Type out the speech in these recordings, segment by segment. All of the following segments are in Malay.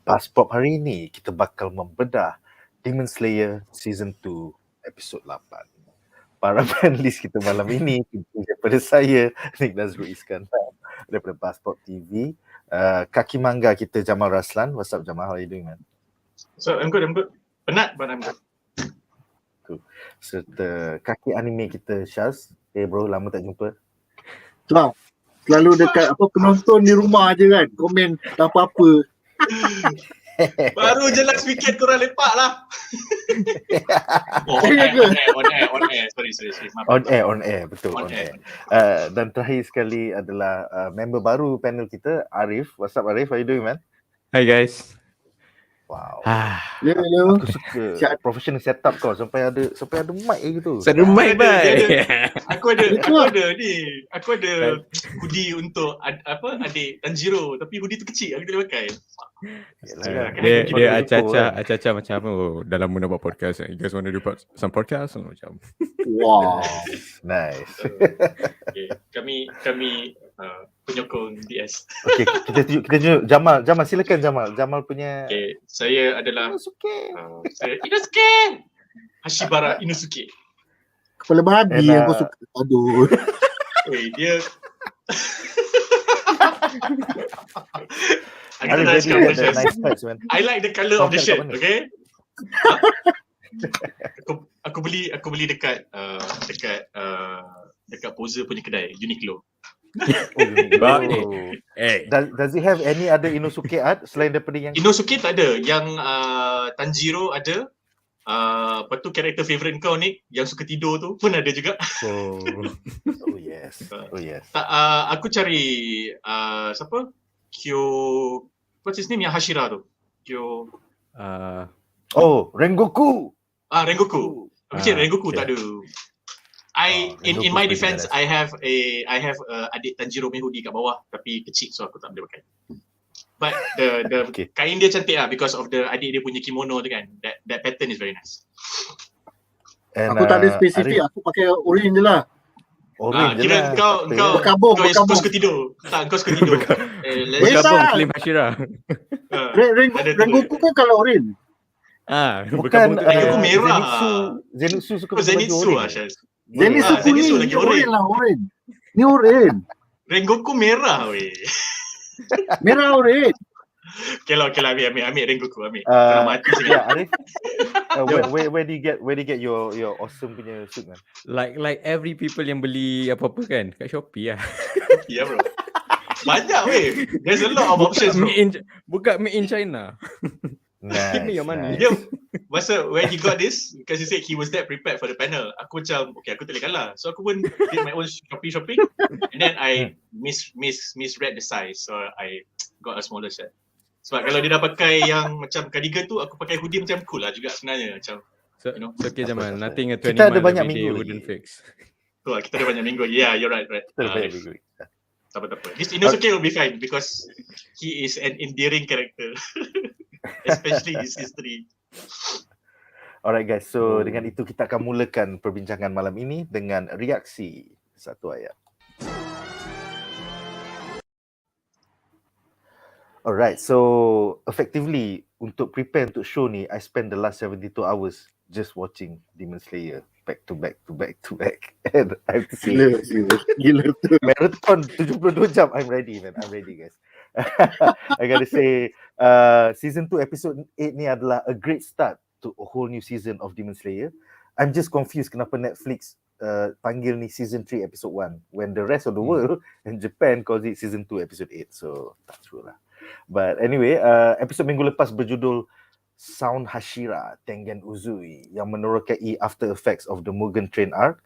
BuzzPOP hari ini kita bakal membedah Demon Slayer Season 2 episod 8. Para panelis kita malam ini daripada saya, Nadzru Iskandar, daripada BuzzPOP TV, kaki mangga kita Jamal Raslan. What's up Jamal, how are you doing, man? So I'm good. Penat but I'm good. Cool. Serta kaki anime kita Syaz. Bro, lama tak jumpa. Sebab selalu dekat penonton di rumah je kan, komen tak apa-apa. Baru je last weekend korang lepak lah. On air. Sorry. On air, betul. On air. Dan terakhir sekali adalah member baru panel kita, Ariff. What's up Ariff, how you doing, man? Hi guys. Wow. Hello. Aku suka professional setup kau sampai ada mic gitu. Saya ada mic bye. Aku ada hoodie untuk adik Tanjiro, tapi hoodie tu kecil aku tak boleh pakai. Dia acah-acah macam dah lama nak buat podcast. You guys want to do some podcast macam. Wow. Nice. Okay. Kami penyokong DS. Okay, kita tunjuk Jamal silakan Jamal punya. Okay, saya adalah Inosuke. Inosuke Hashibara Inosuke. Kepala babi yang kau suka. Aduh. Dia I like the colour of the shirt, okay? Aku beli dekat Poser punya kedai, Uniqlo. Does it have any other Inosuke art selain daripada yang Inosuke tak ada, yang Tanjiro ada. Lepas tu karakter favourite kau ni yang suka tidur tu pun ada juga. Oh yes. Aku cari siapa? What's his name yang Hashira tu? Rengoku. Rengoku. Aku cari Rengoku tak ada. In my defense, I have adik Tanjiro punya hoodie kat bawah tapi kecil, so aku tak boleh pakai. But the kain dia cantik lah because of the adik dia punya kimono tu kan. That pattern is very nice. Aku tak ada spesifik, aku pakai orange je lah. Kira kau suka tidur. Tak, kau suka tidur. Berkabung Slim Hashira. Rengoku kan kalau orange. Bukan Rengoku merah. Zenitsu suka Zenitsu lah Syaz. Zenitsu lagi orange. Ni orange. Rengoku merah weh. Merah orange. Okay lah, ambil Rengoku, ambil. Ariff, where do you get your awesome punya suit, man? Like every people yang beli apa-apa kan kat Shopee lah. Ya bro. Banyak weh. There's a lot of options bro. Bukan made in China. Nice. Give me your money. Dia masa when he got this, because he said he was that prepared for the panel. Aku macam okay, aku tak boleh kalah. So aku pun did my own shopping and then I misread the size, so I got a smaller set. Sebab kalau dia dah pakai yang macam cardigan tu, aku pakai hoodie macam cool lah juga sebenarnya macam. So, you know. So okay Jamal, nothing a 20 kita ada month banyak everyday minggu wouldn't fix. Kita ada banyak minggu. Yeah, you're right. Kita ada banyak minggu. Tak apa. This Inosuke will be fine because he is an endearing character. Especially his history. Alright guys, so dengan itu kita akan mulakan perbincangan malam ini dengan reaksi satu ayat. Alright, so effectively untuk prepare untuk show ni, I spend the last 72 hours just watching Demon Slayer back to back. And I have to say, gila marathon 72 jam. I'm ready guys. I gotta say, season 2 episode 8 ni adalah a great start to a whole new season of Demon Slayer. I'm just confused kenapa Netflix panggil ni season 3 episode 1 when the rest of the world and Japan calls it season 2 episode 8. So tak true lah. But anyway, episode minggu lepas berjudul Sound Hashira Tengen UZUI yang menerokai after effects of the Mugen Train arc,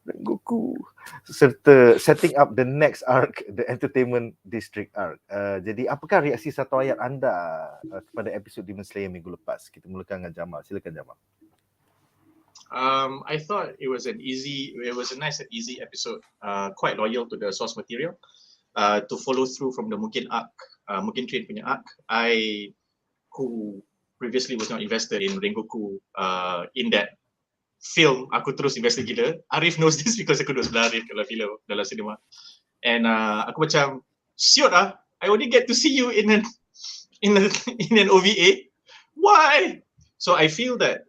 Rengoku, serta setting up the next arc, the Entertainment District arc. Jadi apakah reaksi satu ayat anda kepada episod Demon Slayer minggu lepas? Kita mulakan dengan Jamal. Silakan Jamal. I thought it was a nice and easy episode. Quite loyal to the source material. To follow through from the Mugen Train punya arc. Who previously was not invested in Rengoku in that film, aku terus invested gila. Ariff knows this because aku duduk sebelah Ariff kalau film dalam cinema. And aku macam, siot lah, I only get to see you in in in an OVA. Why? So I feel that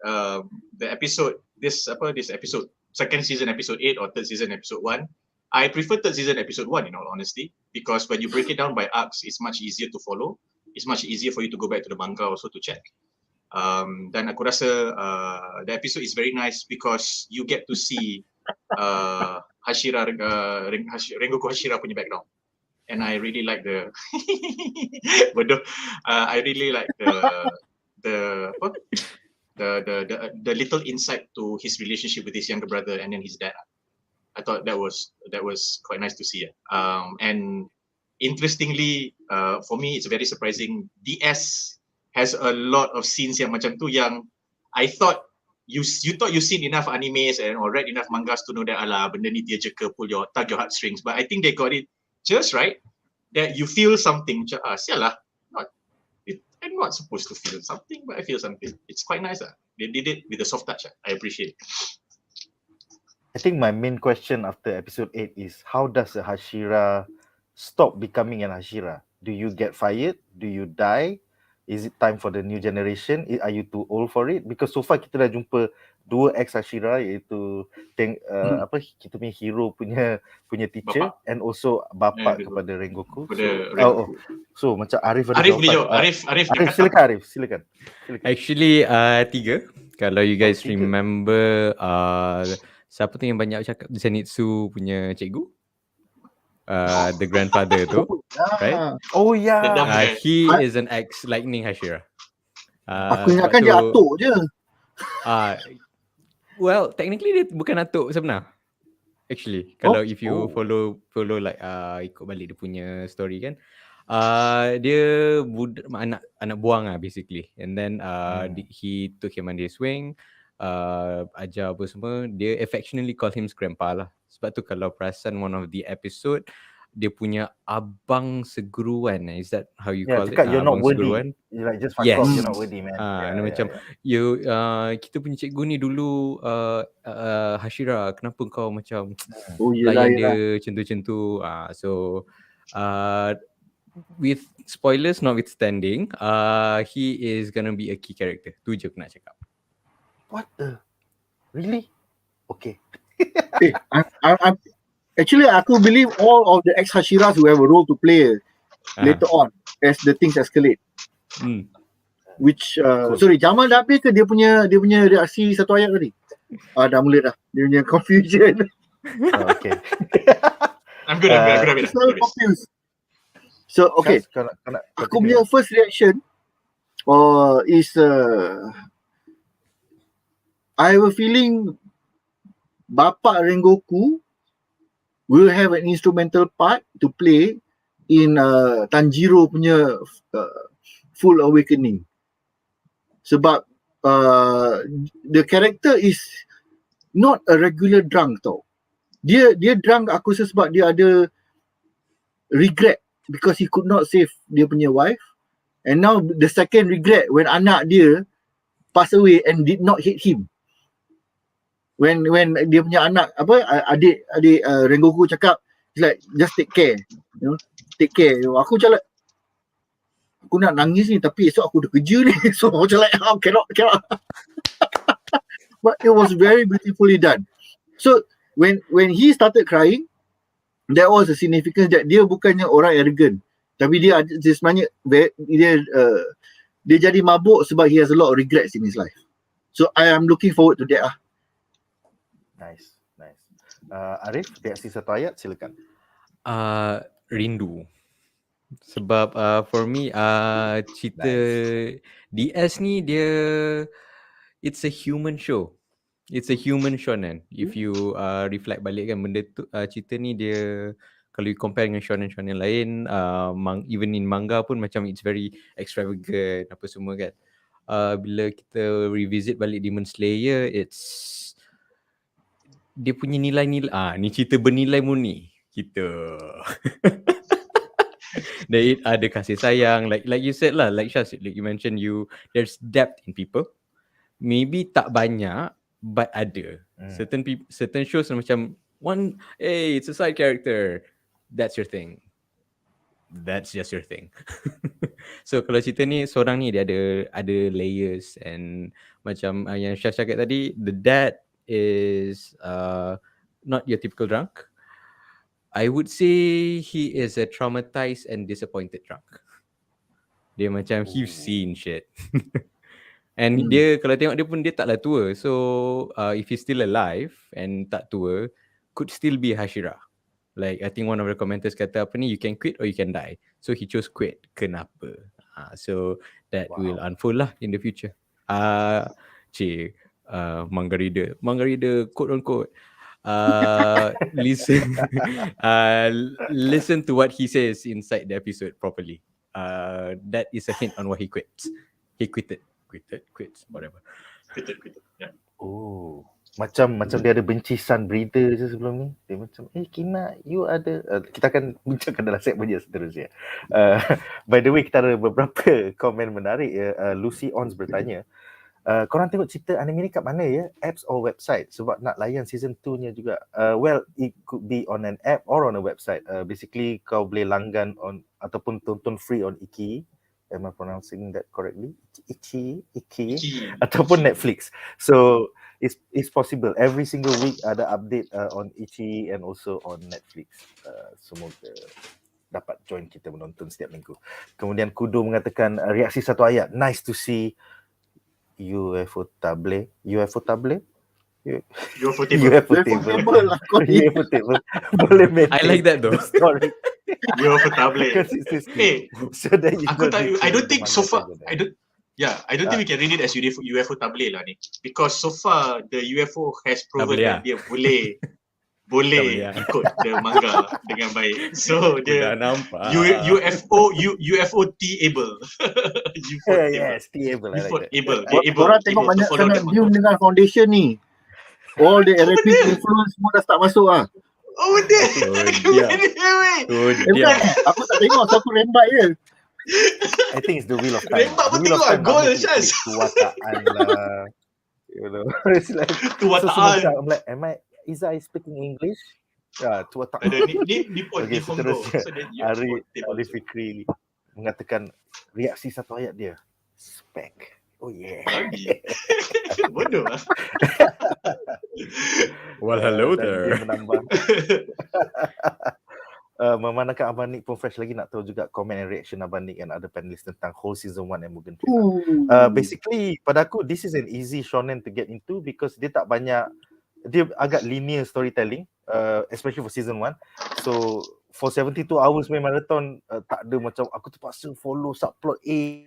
the episode, this episode, second season episode 8 or third season episode 1, I prefer third season episode 1 in all honesty, because when you break it down by arcs, it's much easier to follow. It's much easier for you to go back to the manga also to check. Dan aku rasa the episode is very nice because you get to see Hashira, Rengoku Hashira punya background. And I really like the I really like the little insight to his relationship with his younger brother and then his dad. I thought that was quite nice to see. And interestingly, for me, it's very surprising. DS has a lot of scenes yang macam tu yang I thought you thought you seen enough animes or read enough mangas to know that alah benda ni dia je ke tug your heartstrings. But I think they got it just right. That you feel something. Sialah. I'm not supposed to feel something, but I feel something. It's quite nice. They did it with a soft touch. I appreciate it. I think my main question after episode 8 is how does a Hashira stop becoming an Hashira? Do you get fired? Do you die? Is it time for the new generation? Are you too old for it? Because so far kita dah jumpa 2 ex Hashira, iaitu kita punya hero punya teacher Bapa. and also bapa kepada Rengoku. So macam Ariff ada Arif jawapan. Arif Silakan. Actually 3. Kalau you guys remember siapa tu yang banyak cakap Zenitsu punya cikgu? The grandfather tu, right? Oh yeah. He is an ex Lightning Hashira. Aku ingatkan dia atuk je. Well, technically dia bukan atuk sebenar. Actually, kalau if you follow like ikut balik dia punya story kan, dia anak buang lah basically. And then he took him under his wing, ajar apa semua. Dia affectionately call him grandpa lah. Sebab tu kalau perasan one of the episode, dia punya abang seguruan. Is that how you call it? You're not worthy. Seguruan. You're like just fuck off. You're not worthy, man. Macam kita punya cikgu ni dulu Hashira, kenapa kau macam layan dia macam tu. So with spoilers notwithstanding, he is gonna be a key character. Tu je aku nak cakap. What the? Really? Okay. Actually, aku believe all of the ex-Hashiras who have a role to play later on as the things escalate. Which, sorry, Jamal dah habis ke dia punya reaksi satu ayat tadi? Dah mula dah. Dia punya confusion. Okay. I'm good. Confused. So, okay. Aku punya first reaction is I have a feeling Bapa Rengoku will have an instrumental part to play in Tanjiro punya full awakening. Sebab the character is not a regular drunk tau. Dia drunk aku rasa sebab dia ada regret because he could not save dia punya wife. And now the second regret when anak dia pass away and did not hit him. When dia punya anak adik Rengoku cakap like just take care, take care. Aku macam like, aku nak nangis ni tapi esok aku ada kerja ni. So macam like cannot. But it was very beautifully done. So when he started crying, there was a significance that dia bukannya orang arrogant, tapi dia sebenarnya dia jadi mabuk sebab he has a lot of regrets in his life. So I am looking forward to that. Nice. Ariff, reaksi satu ayat, silakan. Rindu. Sebab for me cerita DS ni dia it's a human show. It's a human shonen. If you reflect balik kan benda tu, cerita ni dia kalau you compare dengan shonen lain, even in manga pun macam it's very extravagant apa semua kan. Bila kita revisit balik Demon Slayer, it's dia punya nilai-nilai ni cerita bernilai murni kita. Dan ada kasih sayang like you said lah, like Syaz, like you mentioned, there's depth in people. Maybe tak banyak but ada. Certain shows macam it's a side character, that's your thing. that's just your thing. So kalau cerita ni seorang ni dia ada layers, and macam yang Syah cakap tadi, the dad is not your typical drunk. I would say he is a traumatized and disappointed drunk. Dia macam he's seen shit. And dia kalau tengok dia pun dia taklah tua. So if he's still alive and tak tua, could still be Hashira. Like I think one of the commenters kata apa ni, you can quit or you can die. So he chose quit. Kenapa? So that will unfold lah in the future. Margarida quote unquote. Listen to what he says inside the episode properly. That is a hint on why he quits. He quits, whatever. Quitted. Yeah. Oh, macam dia ada benci sun breather je sebelum ni. Dia macam, Kina, you ada. Kita akan bincangkan dalam segmen je seterusnya. By the way, kita ada beberapa komen menarik ya. Lucy Ons bertanya, korang tengok cerita anime ni kat mana ya? Apps or website? Sebab nak layan season 2 nya juga. Well, it could be on an app or on a website. Basically, kau boleh langgan on ataupun tonton free on Iki. Am I pronouncing that correctly? Iki. Ataupun Netflix. So it's possible. Every single week ada update on Ichi and also on Netflix. Semoga dapat join kita menonton setiap minggu. Kemudian Kudo mengatakan reaksi satu ayat. Nice to see UFO table. UFO table. Boleh maintain. I like that though. Story. UFO table. Hey, so that I don't think so far. I don't think we can read it as UFO table lah ni, because so far the UFO has proven that dia boleh ikut the manga dengan baik. So dia UFO T-able. Yes, T-able. Korang tengok banyak sangat view dengan foundation ni. All the Arabic influence semua dah start masuk ah. Oh dia. Aku tak tengok, aku rembat je. I think it's the wheel of time. Rembat pun tengok goal Syaz. Tuataan lah. You know. It's like tuataan. I'm like, is I speaking English? Tuataan. Ni pun di Hongkong. Ariff Fikri mengatakan reaksi satu ayat dia. Spek. Oh yeah. Bodoh lah. Well, hello there. Dia menambah. Memandangkan Abang Nick pun fresh lagi, nak tahu juga komen and reaction Abang Nick and other panelists tentang whole season 1 and Mugen Train. Basically, pada aku, this is an easy shonen to get into because dia tak banyak, dia agak linear storytelling, especially for season 1. So, for 72 hours main marathon, tak ada macam aku terpaksa follow subplot A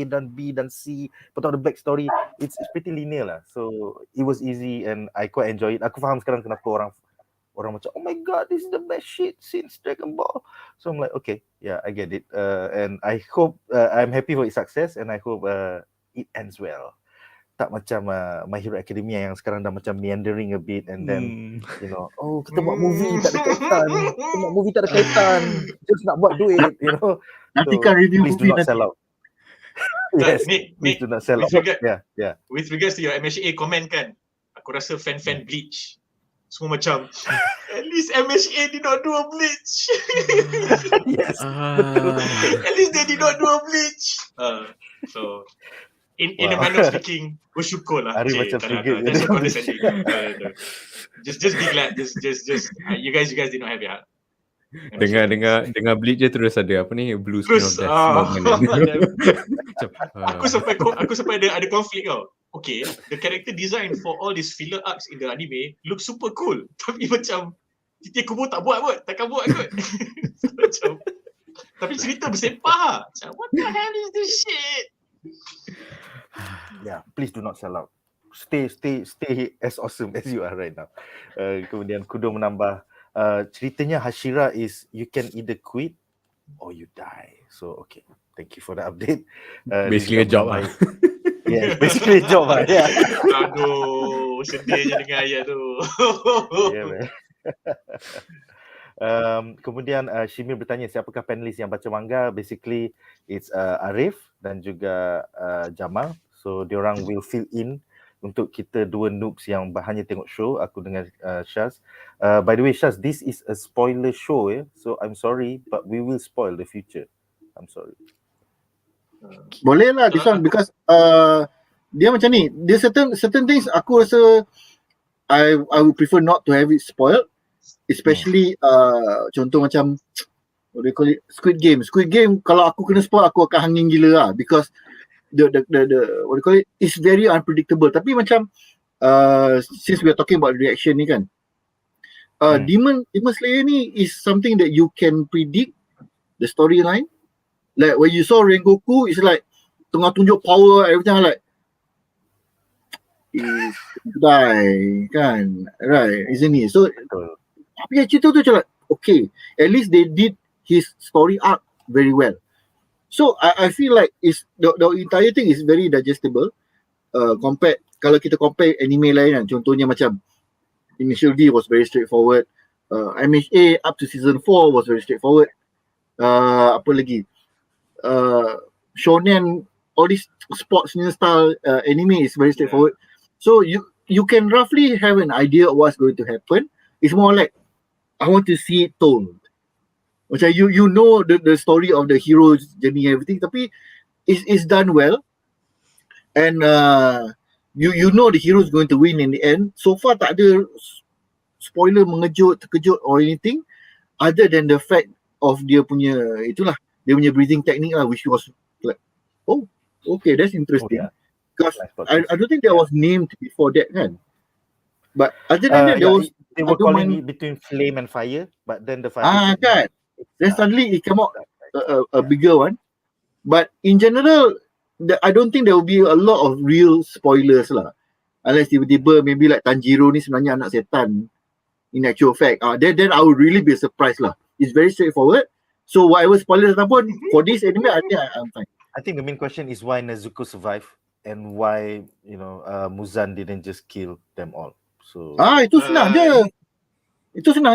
dan B dan C, betul ada backstory. It's pretty linear lah. So it was easy and I quite enjoy it. Aku faham sekarang kenapa orang macam, oh my god, this is the best shit since Dragon Ball. So I'm like, okay, yeah, I get it. And I hope I'm happy for its success and I hope it ends well. Tak macam My Hero Academia yang sekarang dah macam meandering a bit and then you know, kita buat movie tak ada kaitan. Just nak buat duit, you know. Nanti kan review please do not sell out. Yes, please do not sell out. Yeah. With regards to your MHA comment kan, aku rasa fan Bleach semua macam at least MHA did not do a Bleach. Yes. At least they did not do a Bleach. So in a manner of speaking, bersyukur lah. Ari macam trigger. That's so condescending. Just be glad. Just you guys did not have it. Dengar Bleach je terus ada apa ni, blue screen of death. Aku sampai ada konflik tau. Okay, the character design for all these filler arcs in the anime look super cool. Tapi macam titik kubur tak buat kot, takkan buat kot. Macam, tapi cerita bersepah. Macam what the hell is this shit? Yeah, please do not sell out. Stay as awesome as you are right now. Kemudian Kudo menambah, ceritanya Hashira is you can either quit or you die. So okay, thank you for the update. Basically a job lah. Yeah, basically a job lah. Yeah. Aduh, sedihnya dengan ayat tu. Yeah, man. Kemudian Shimir bertanya siapakah panelis yang baca manga. Basically it's Ariff dan juga Jamal. So diorang will fill in untuk kita dua noobs yang hanya tengok show, aku dengan Syaz. By the way, Syaz, this is a spoiler show, so I'm sorry, but we will spoil the future. I'm sorry. Boleh lah this one because dia macam ni. Dia certain things aku rasa I would prefer not to have it spoiled, especially contoh macam what do you call it, Squid Game kalau aku kena spoil aku akan hangin gila lah, because the what do you call it, it's very unpredictable. Tapi macam since we are talking about reaction ni kan, Demon Slayer ni is something that you can predict the storyline. Like when you saw Rengoku, it's like tengah tunjuk power everything, like is die kan, right, isn't it? So tapi cerita tu macam like, okay, at least they did his story arc very well. So I feel like it's the entire thing is very digestible. Compared, kalau kita compare anime lain kan, contohnya macam Initial D was very straightforward, MHA up to season 4 was very straightforward, apa lagi, shonen, all these sports style anime is very straightforward. So you can roughly have an idea of what's going to happen. It's more like I want to see it told. Macam you know the story of the hero's journey and everything, tapi it's done well, and you know the hero is going to win in the end. So far tak ada spoiler terkejut or anything, other than the fact of dia punya breathing technique lah, which was like, oh okay, that's interesting. Because I don't think that was named before that kan. But other than that, they were calling it between flame and fire, but then the fire kan, then suddenly it came out a bigger one. But in general, I don't think there will be a lot of real spoilers lah, unless tiba-tiba maybe like Tanjiro ni sebenarnya anak setan in actual fact. Then I would really be surprised lah. It's very straightforward. So whatever spoilers ataupun for this anime, I think I'm fine. I think the main question is why Nezuko survived and why Muzan didn't just kill them all. So itu senang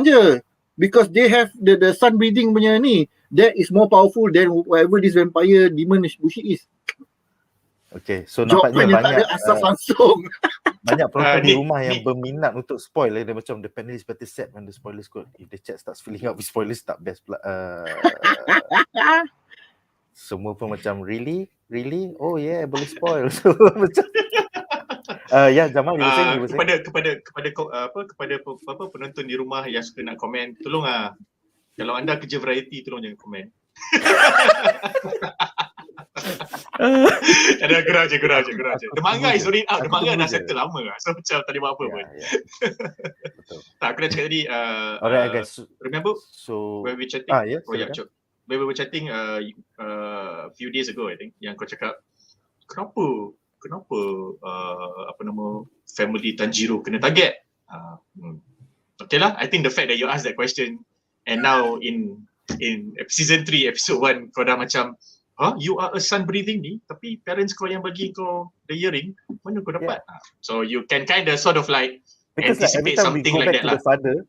je. Because they have the sun breathing punya ni, that is more powerful than whatever this vampire demon bushi is. Okay, so nampaknya banyak asap langsung. Banyak penonton di rumah yang berminat untuk spoil. Dia macam the panelists better set when the spoilers code. If the chat starts filling up with spoilers, tak best pula. Semua pun macam really? Oh yeah, boleh spoil. So macam Jamal, you were saying? Kepada penonton di rumah yang suka nak komen, tolong kalau anda kerja variety, tolong jangan komen. Ada gerah je. The manga is already out. The manga dah settle lama lah. So macam tak ada apa-apa pun. Betul. Tak, aku dah cakap tadi, alright guys. remember So when we chatting? When we were chatting few days ago, I think, yang kau cakap, kenapa family Tanjiro kena target? Okay lah, I think the fact that you asked that question and now in season 3 episode 1 kau dah macam, you are a sun breathing ni, tapi parents kau yang bagi kau the earring, mana kau dapat? So you can kind of sort of like because anticipate something like that lah. The father,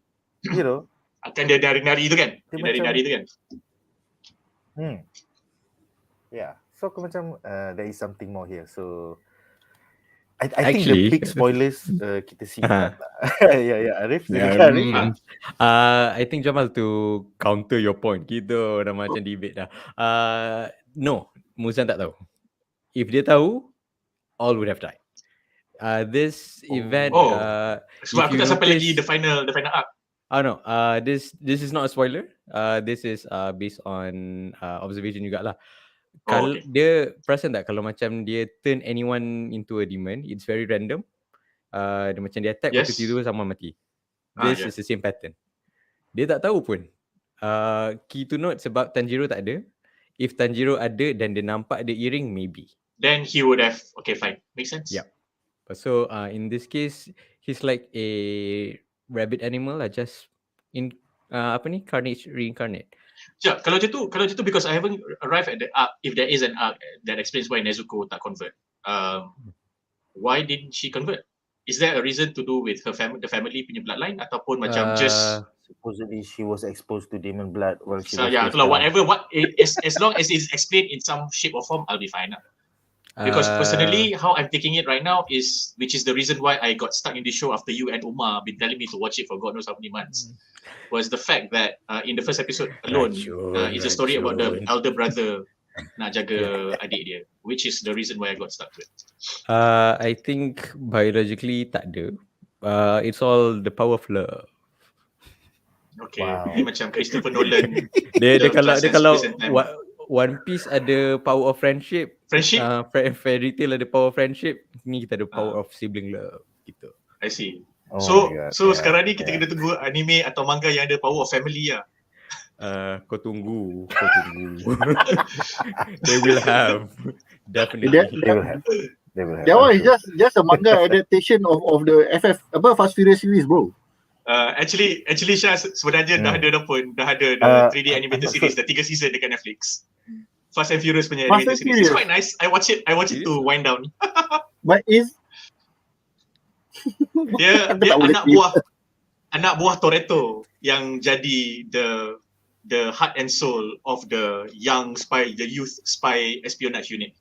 akan dia nari-nari tu kan? Yeah. So aku macam there is something more here. So I think the big spoilers kita simpan lah. Ariff. I think Jamal, to counter your point, kita dah macam debate dah. No, Muzan tak tahu. If dia tahu, all would have died. This event sebab aku tak sampai lagi the final arc. No, this is not a spoiler. This is based on observation jugalah. Kalau dia perasan tak kalau macam dia turn anyone into a demon, it's very random. Dia macam dia attack, waktu tidur sama mati. This is the same pattern. Dia tak tahu pun. Key to note sebab Tanjiro tak ada. If Tanjiro ada dan dia nampak the earring, maybe. Then he would have, okay fine, makes sense. Yeah. So in this case, he's like a rabbit animal lah, just in carnage reincarnate. Yeah, kalau macam tu because I haven't arrived at the arc, if there is an arc that explains why Nezuko tak convert. Why didn't she convert? Is there a reason to do with her the family punya bloodline ataupun macam just supposedly she was exposed to demon blood while she was itulah whatever as long as it's explained in some shape or form, I'll be fine lah. Because personally, how I'm taking it right now is, which is the reason why I got stuck in this show after you and Umar been telling me to watch it for God knows how many months, was the fact that in the first episode alone, it's a story about the elder brother nak jaga adik dia, which is the reason why I got stuck to it. I think biologically tak ada. It's all the power of love. Okay, Wow. ini macam Christopher Nolan. Dia The kalau transcends kalau space and time. One Piece ada power of friendship. Friendship? Fairy Tail ada power of friendship. Ni kita ada power of sibling love gitu. I see. Oh So my God. sekarang ni kita kena tunggu anime atau manga yang ada power of family lah. Kau tunggu. They will have. Definitely. They will have. That one is just a manga adaptation of the Fast Furious series, bro. Actually Syaz sebenarnya dah ada pun. Dah ada the 3D animated series, the 3 season dekat Netflix. Fast and Furious punya Fast animated and series. It's Furious. quite nice. I watch it to wind down. But is Dia tak boleh anak buah Toretto yang jadi the heart and soul of the young spy, the youth spy espionage unit.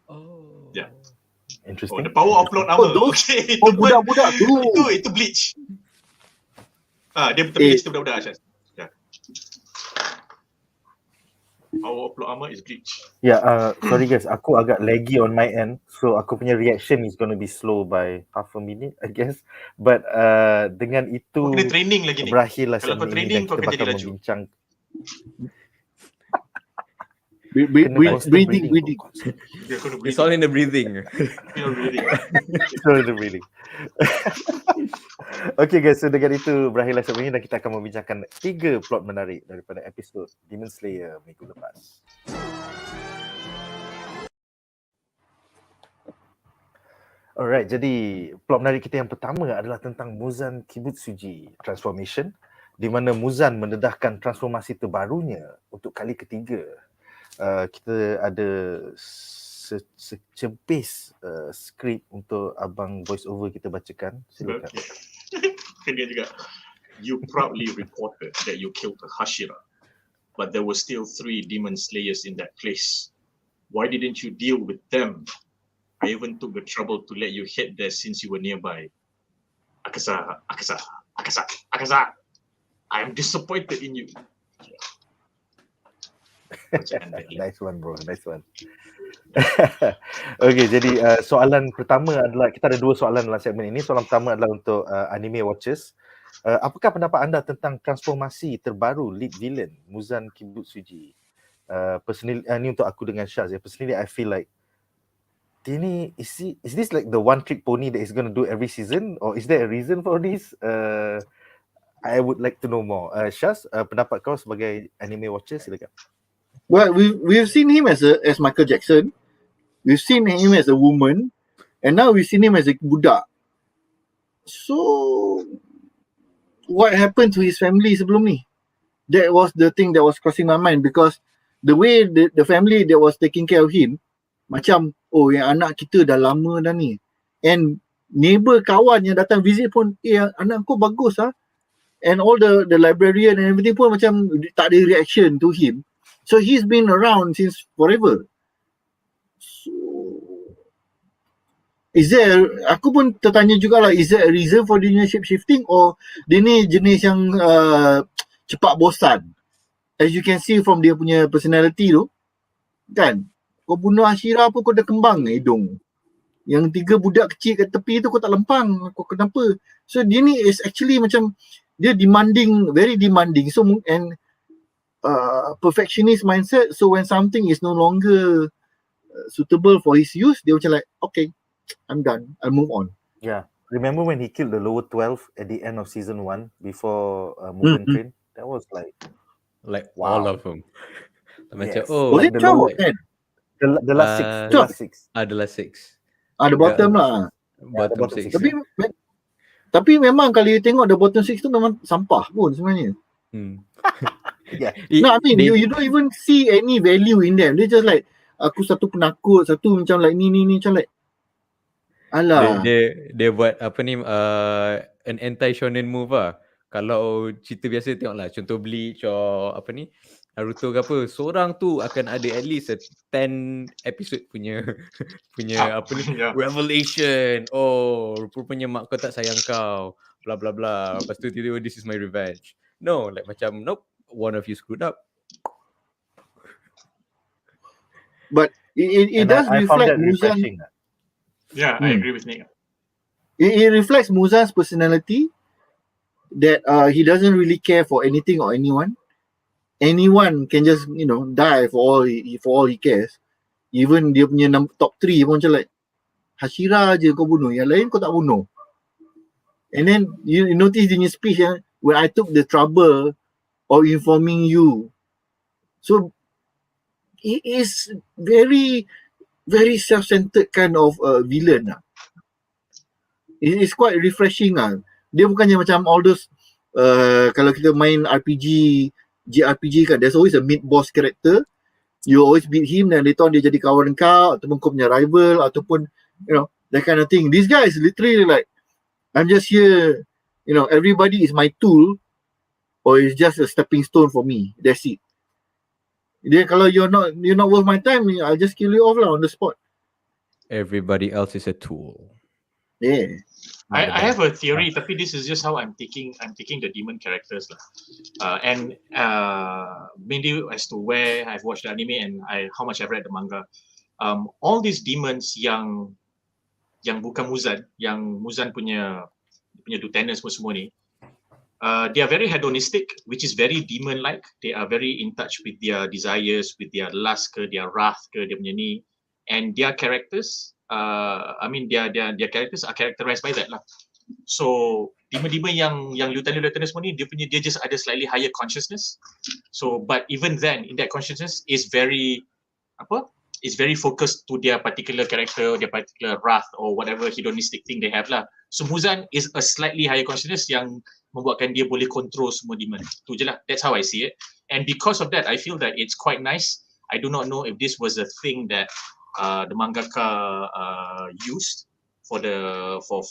Oh. Yeah. Interesting. The power of plot armor. Okay. budak-budak tu. Itu Bleach. Dia Bleach tu budak-budak Syaz. Power of plot armor is Bleach. Sorry guys, aku agak laggy on my end, so aku punya reaction is going to be slow by half a minute, I guess. But dengan itu Kau kena training lagi ni. berakhirlah Kalau kau segmen training, ini dan kau kita akan jadi bakal laju. membincang. breathing. Dia kena It's all in the breathing. breathing. Sorry the breathing. Okay guys, so dengan itu berakhirlah segmen ini dan kita akan membincangkan 3 plot menarik daripada episod Demon Slayer minggu lepas. Alright, jadi plot menarik kita yang pertama adalah tentang MUZAN KIBUTSUJI Transformation, di mana MUZAN mendedahkan transformasi terbarunya untuk kali ketiga. Kita ada secepis skrip untuk abang voice over kita bacakan. Silakan. Dia juga. You proudly reported that you killed Hashira, but there were still 3 demon slayers in that place. Why didn't you deal with them? I even took the trouble to let you head there since you were nearby. Akasa. I am disappointed in you. Nice one bro, nice one. Okay, jadi soalan pertama adalah, kita ada 2 soalan dalam segmen ini. Soalan pertama adalah untuk anime watchers. Apakah pendapat anda tentang transformasi terbaru lead villain MUZAN KIBUTSUJI? Personally, ni untuk aku dengan Syaz. Personally, I feel like is this like the one trick pony that is going to do every season, or is there a reason for this? I would like to know more. Syaz, pendapat kau sebagai anime watcher, silakan. Well, we've seen him as Michael Jackson. We've seen him as a woman, and now we've seen him as a budak. So, what happened to his family sebelum ni? That was the thing that was crossing my mind, because the way the family that was taking care of him, macam, oh yang anak kita dah lama dah ni. And neighbor kawan yang datang visit pun, anak kau bagus ah. And all the librarian and everything pun macam tak ada reaction to him. So he's been around since forever. So, aku pun tertanya jugalah, is there a reason for dia shape shifting, or dia ni jenis yang cepat bosan? As you can see from dia punya personality tu, kan? Kau bunuh Hashira pun kau dah kembang hidung. Yang 3 budak kecil kat tepi tu kau tak lempang. Kau kenapa? So dia ni is actually macam, dia demanding, very demanding. So and perfectionist mindset. So when something is no longer suitable for his use, dia macam like, okay, I'm done, I'll move on. Yeah, remember when he killed the lower 12 at the end of season 1 before Mugen Train? That was like wow. All of them. Macam, Yes. oh, Was it 12 or 10? The last 6. The last 6. The last 6. The bottom lah. Bottom bottom 6. Tapi memang kalau you tengok the bottom 6 tu memang sampah pun sebenarnya. Yeah. No, I mean you don't even see any value in them. They just like, aku satu penakut, satu macam like ni macam like, alah. Dia buat apa ni, an anti shonen move lah. Kalau cerita biasa tengoklah, contoh Bleach or apa ni, Naruto ke apa, seorang tu akan ada at least a 10 episode punya apa ni, Yeah. revelation. Oh, rupanya mak kau tak sayang kau, bla bla bla. Lepas tu tiba-tiba this is my revenge. No, like macam nope, one of you screwed up. But it And does I found reflect that Muzan. refreshing. Yeah, I agree with Nick. It reflects Muzan's personality that he doesn't really care for anything or anyone. Anyone can just die for all he cares. Even dia punya top 3 pun macam like Hashira je kau bunuh, yang lain kau tak bunuh. And then you notice in his speech when I took the trouble of informing you. So he is very very self-centered kind of villain lah. It is quite refreshing lah. Dia bukannya macam all those kalau kita main RPG, JRPG kan, there's always a mid-boss character. You always beat him dan later on dia jadi kawan kau ataupun kau punya rival ataupun that kind of thing. This guy is literally like, I'm just here, everybody is my tool or it's just a stepping stone for me. That's it. Dia kalau you're not worth my time, I'll just kill you off lah on the spot. Everybody else is a tool. Yeah. I have a theory, tapi this is just how I'm taking the demon characters lah, and mainly as to where I've watched the anime and how much I've read the manga. All these demons yang bukan Muzan, yang Muzan punya lieutenants semua ni, they are very hedonistic, which is very demon-like. They are very in touch with their desires, with their lust ke, their wrath ke, dia punya ni, and their characters. Their characters are characterized by that lah. So demon-demon yang lieutenant semua ni, dia just ada slightly higher consciousness. So but even then in that consciousness is very focused to their particular character, their particular wrath or whatever hedonistic thing they have lah. So Muzan is a slightly higher consciousness yang membuatkan dia boleh control semua demon. Tu je lah. That's how I see it. And because of that, I feel that it's quite nice. I do not know if this was a thing that the mangaka used for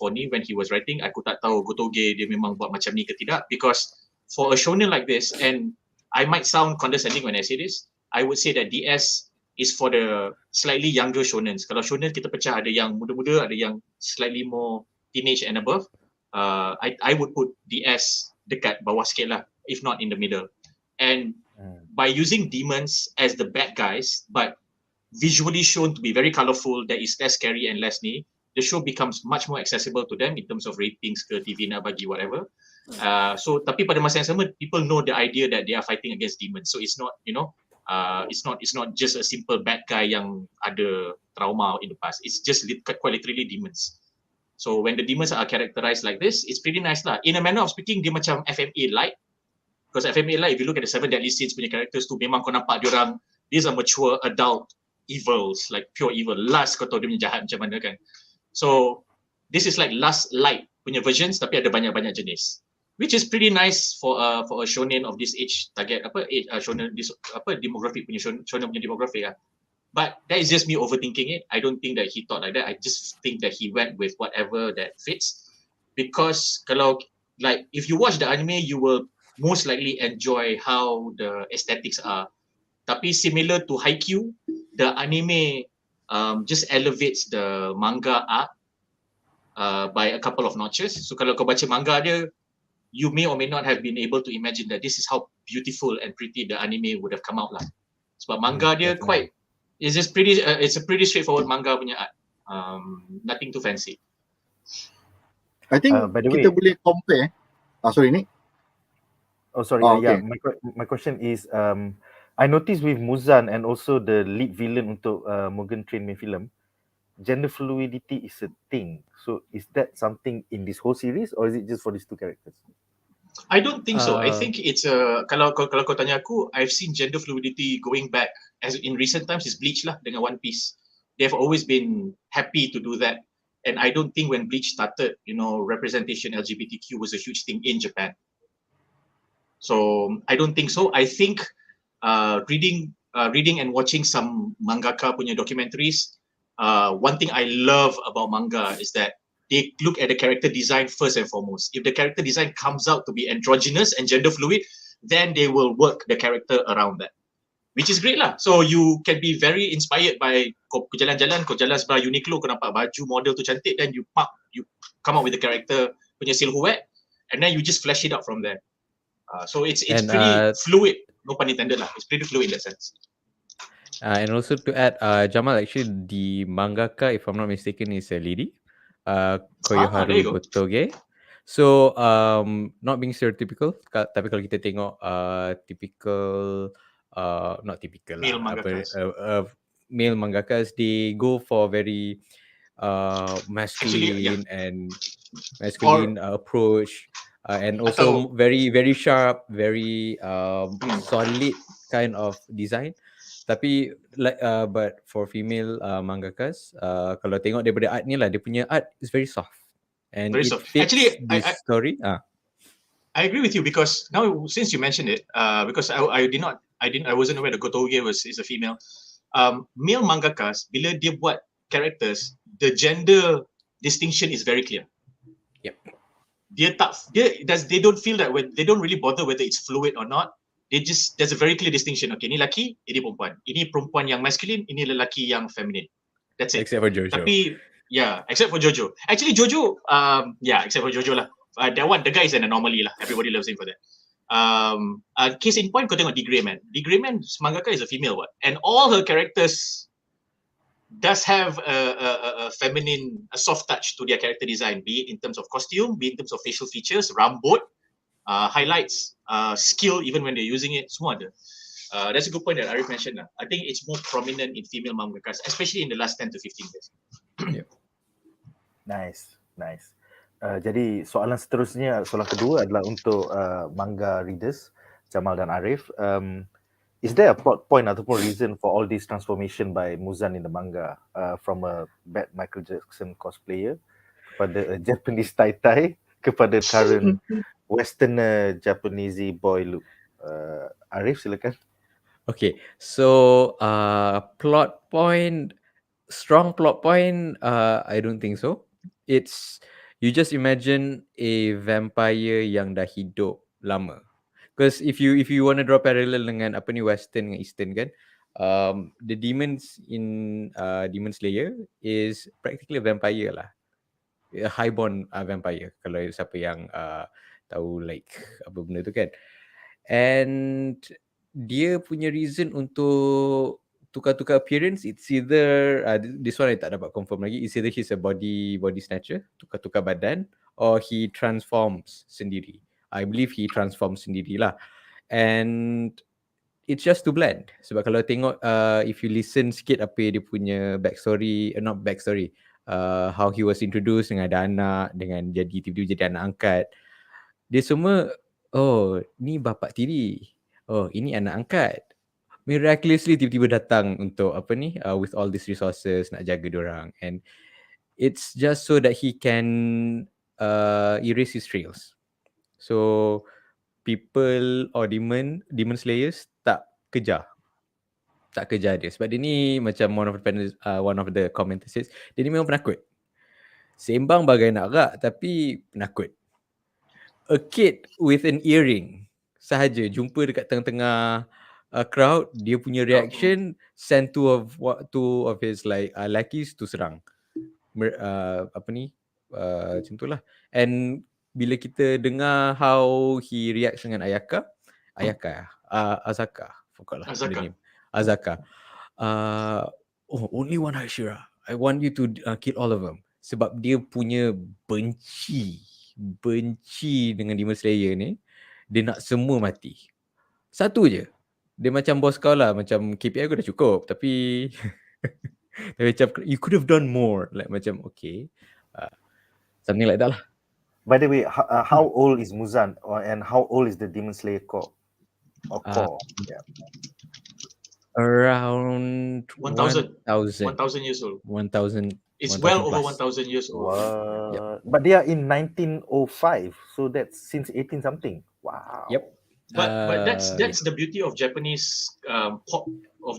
ni when he was writing. Aku tak tahu Gotoge dia memang buat macam ni ke tidak, because for a shonen like this, and I might sound condescending when I say this, I would say that DS is for the slightly younger shonens. Kalau shonen kita pecah, ada yang muda-muda, ada yang slightly more teenage and above. I would put DS dekat bawah sikit lah, if not in the middle. And by using demons as the bad guys, but visually shown to be very colorful, that is less scary and less ni, the show becomes much more accessible to them in terms of ratings ke, TV nak bagi whatever. So tapi pada masa yang sama, people know the idea that they are fighting against demons. So it's not, it's not just a simple bad guy yang ada trauma in the past. It's just quite literally demons. So when the demons are characterized like this, it's pretty nice lah. In a manner of speaking, dia macam FMA light. Because FMA light, if you look at the 7 Deadly Sins punya characters tu, memang kau nampak diorang, these are mature adult evils, like pure evil. Last kau tahu dia punya jahat macam mana kan. So this is like Last Light punya versions, tapi ada banyak-banyak jenis, which is pretty nice for a shonen of this age target, shonen this demographic punya shonen punya demographic lah. But that is just me overthinking it. I don't think that he thought like that. I just think that he went with whatever that fits, because kalau like if you watch the anime, you will most likely enjoy how the aesthetics are. Tapi similar to Haikyuu, the anime just elevates the manga art by a couple of notches. So kalau kau baca manga dia, you may or may not have been able to imagine that this is how beautiful and pretty the anime would have come out lah. Sebab manga dia it's a pretty straightforward manga punya art. Nothing too fancy. I think kita boleh compare. Sorry Nick. Oh sorry, yeah. My question is, I noticed with Muzan and also the lead villain untuk Mugen Train main film, gender fluidity is a thing. So is that something in this whole series, or is it just for these two characters? I don't think so. I think it's kalau kau tanya aku, I've seen gender fluidity going back as in recent times is Bleach lah dengan One Piece. They've always been happy to do that, and I don't think when Bleach started, representation LGBTQ was a huge thing in Japan. So I don't think so. I think reading and watching some mangaka punya documentaries, one thing I love about manga is that they look at the character design first and foremost. If the character design comes out to be androgynous and gender fluid, then they will work the character around that, which is great lah. So you can be very inspired by kau jalan-jalan, kau jalan sebelah Uniqlo, kau nampak baju model tu cantik, then you come up with the character punya silhouette, and then you just flesh it out from there. So it's pretty fluid, no pun intended lah. It's pretty fluid in that sense. And also to add, Jamal, actually the mangaka, if I'm not mistaken, is a lady, Koyoharu Otoge. So not being stereotypical, tapi kalau kita tengok typical, not typical male lah, mangakas. male mangakas, they go for very masculine approach, and also very very sharp, very solid kind of design. Tapi like but for female mangakas, kalau tengok daripada art ni lah, dia punya art is very soft and very it soft. fits Actually, this story. I agree with you, because now since you mentioned it, because I wasn't aware that Gotoge is a female. Male mangakas, bila dia buat characters, the gender distinction is very clear. Yep. They don't feel that when they don't really bother whether it's fluid or not. There's a very clear distinction. Okay, ini lelaki, ini perempuan. Ini perempuan yang masculine, ini lelaki yang feminine. That's it. Except for Jojo. Tapi except for Jojo. Actually Jojo, except for Jojo lah. That one, the guy is an anomaly lah. Everybody loves him for that. Case in point, kau tengok D Greyman. D Greyman, mangaka is a female what? And all her characters does have a feminine, a soft touch to their character design, be it in terms of costume, be it in terms of facial features, rambut, highlights, skill, even when they're using it, semua ada. That's a good point that Ariff mentioned lah. I think it's more prominent in female mangakas, especially in the last 10 to 15 years. Yep. Nice. Jadi soalan kedua adalah untuk manga readers, Jamal dan Ariff. Is there a plot point ataupun reason for all this transformation by Muzan in the manga, from a bad Michael Jackson cosplayer kepada a Japanese tai kepada current Westerner Japanese boy look? Ariff, silakan. Okay, so strong plot point, I don't think so. It's, you just imagine a vampire yang dah hidup lama. Because if you want to draw parallel dengan apa ni, Western dengan Eastern kan, the demons in Demon Slayer is practically a vampire lah, a highborn vampire, kalau siapa yang tahu like apa benda tu kan. And dia punya reason untuk tukar-tukar appearance, it's either this one I tak dapat confirm lagi, it's either he's a body snatcher, tukar-tukar badan, or he transforms sendiri. I believe he transforms sendiri lah. And it's just to blend. Sebab kalau tengok, if you listen sikit apa dia punya backstory, not backstory, how he was introduced dengan ada anak, dengan jadi tiba-tiba jadi anak angkat, dia semua, oh ni bapa tiri, oh ini anak angkat, miraculously tiba-tiba datang untuk apa ni, with all these resources nak jaga diorang. And it's just so that he can erase his trails. So people or demon slayers tak kejar dia, sebab dia ni macam one of the commenters says, dia ni memang penakut, sembang bagai nak rak tapi penakut. A kid with an earring sahaja jumpa dekat tengah-tengah crowd, dia punya reaction send two of his like lackeys to serang. Apa ni, macam tu lah. And bila kita dengar how he reacts dengan Azaka, forgot lah the name, Azaka. Only one Hashira, I want you to kill all of them. Sebab dia punya benci dengan Demon Slayer ni, dia nak semua mati. Satu je, dia macam bos kau lah, macam KPI aku dah cukup, tapi macam you could have done more, like macam okay, something like that lah. By the way, how old is Muzan, and how old is the Demon Slayer core? Yeah. Around 1,000 years old. 1,000. It's well over 1,000 years old. Yep. But they are in 1905, so that's since 18 something. Wow. Yep. But that's the beauty of Japanese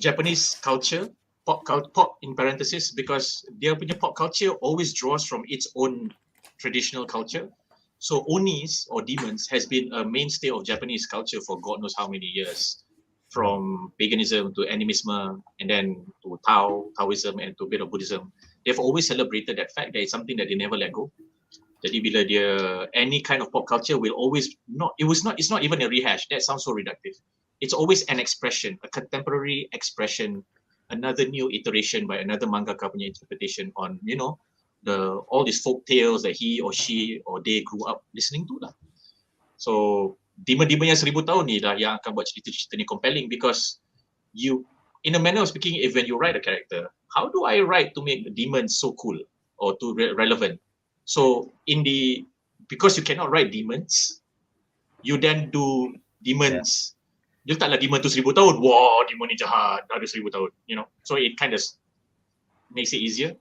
Japanese culture, pop in parenthesis, because dia punya pop culture always draws from its own traditional culture. So onis or demons has been a mainstay of Japanese culture for God knows how many years, from paganism to animism, and then to Taoism, and to a bit of Buddhism. They've always celebrated that fact that it's something that they never let go. Jadi bila dia, any kind of pop culture will always it's not even a rehash. That sounds so reductive. It's always an expression, a contemporary expression, another new iteration by another mangaka punya interpretation on, you know, all these folk tales that he or she or they grew up listening to lah. So demon-demon yang 1000 tahun ni lah yang akan buat cerita-cerita ni compelling, because you, in a manner of speaking, if when you write a character, how do I write to make demons so cool or too relevant? So because you cannot write demons, you then do demons. You letaklah demon tu 1000 tahun. Wah, demon ni jahat, dah ada 1000 tahun, you know. So it kind of makes it easier.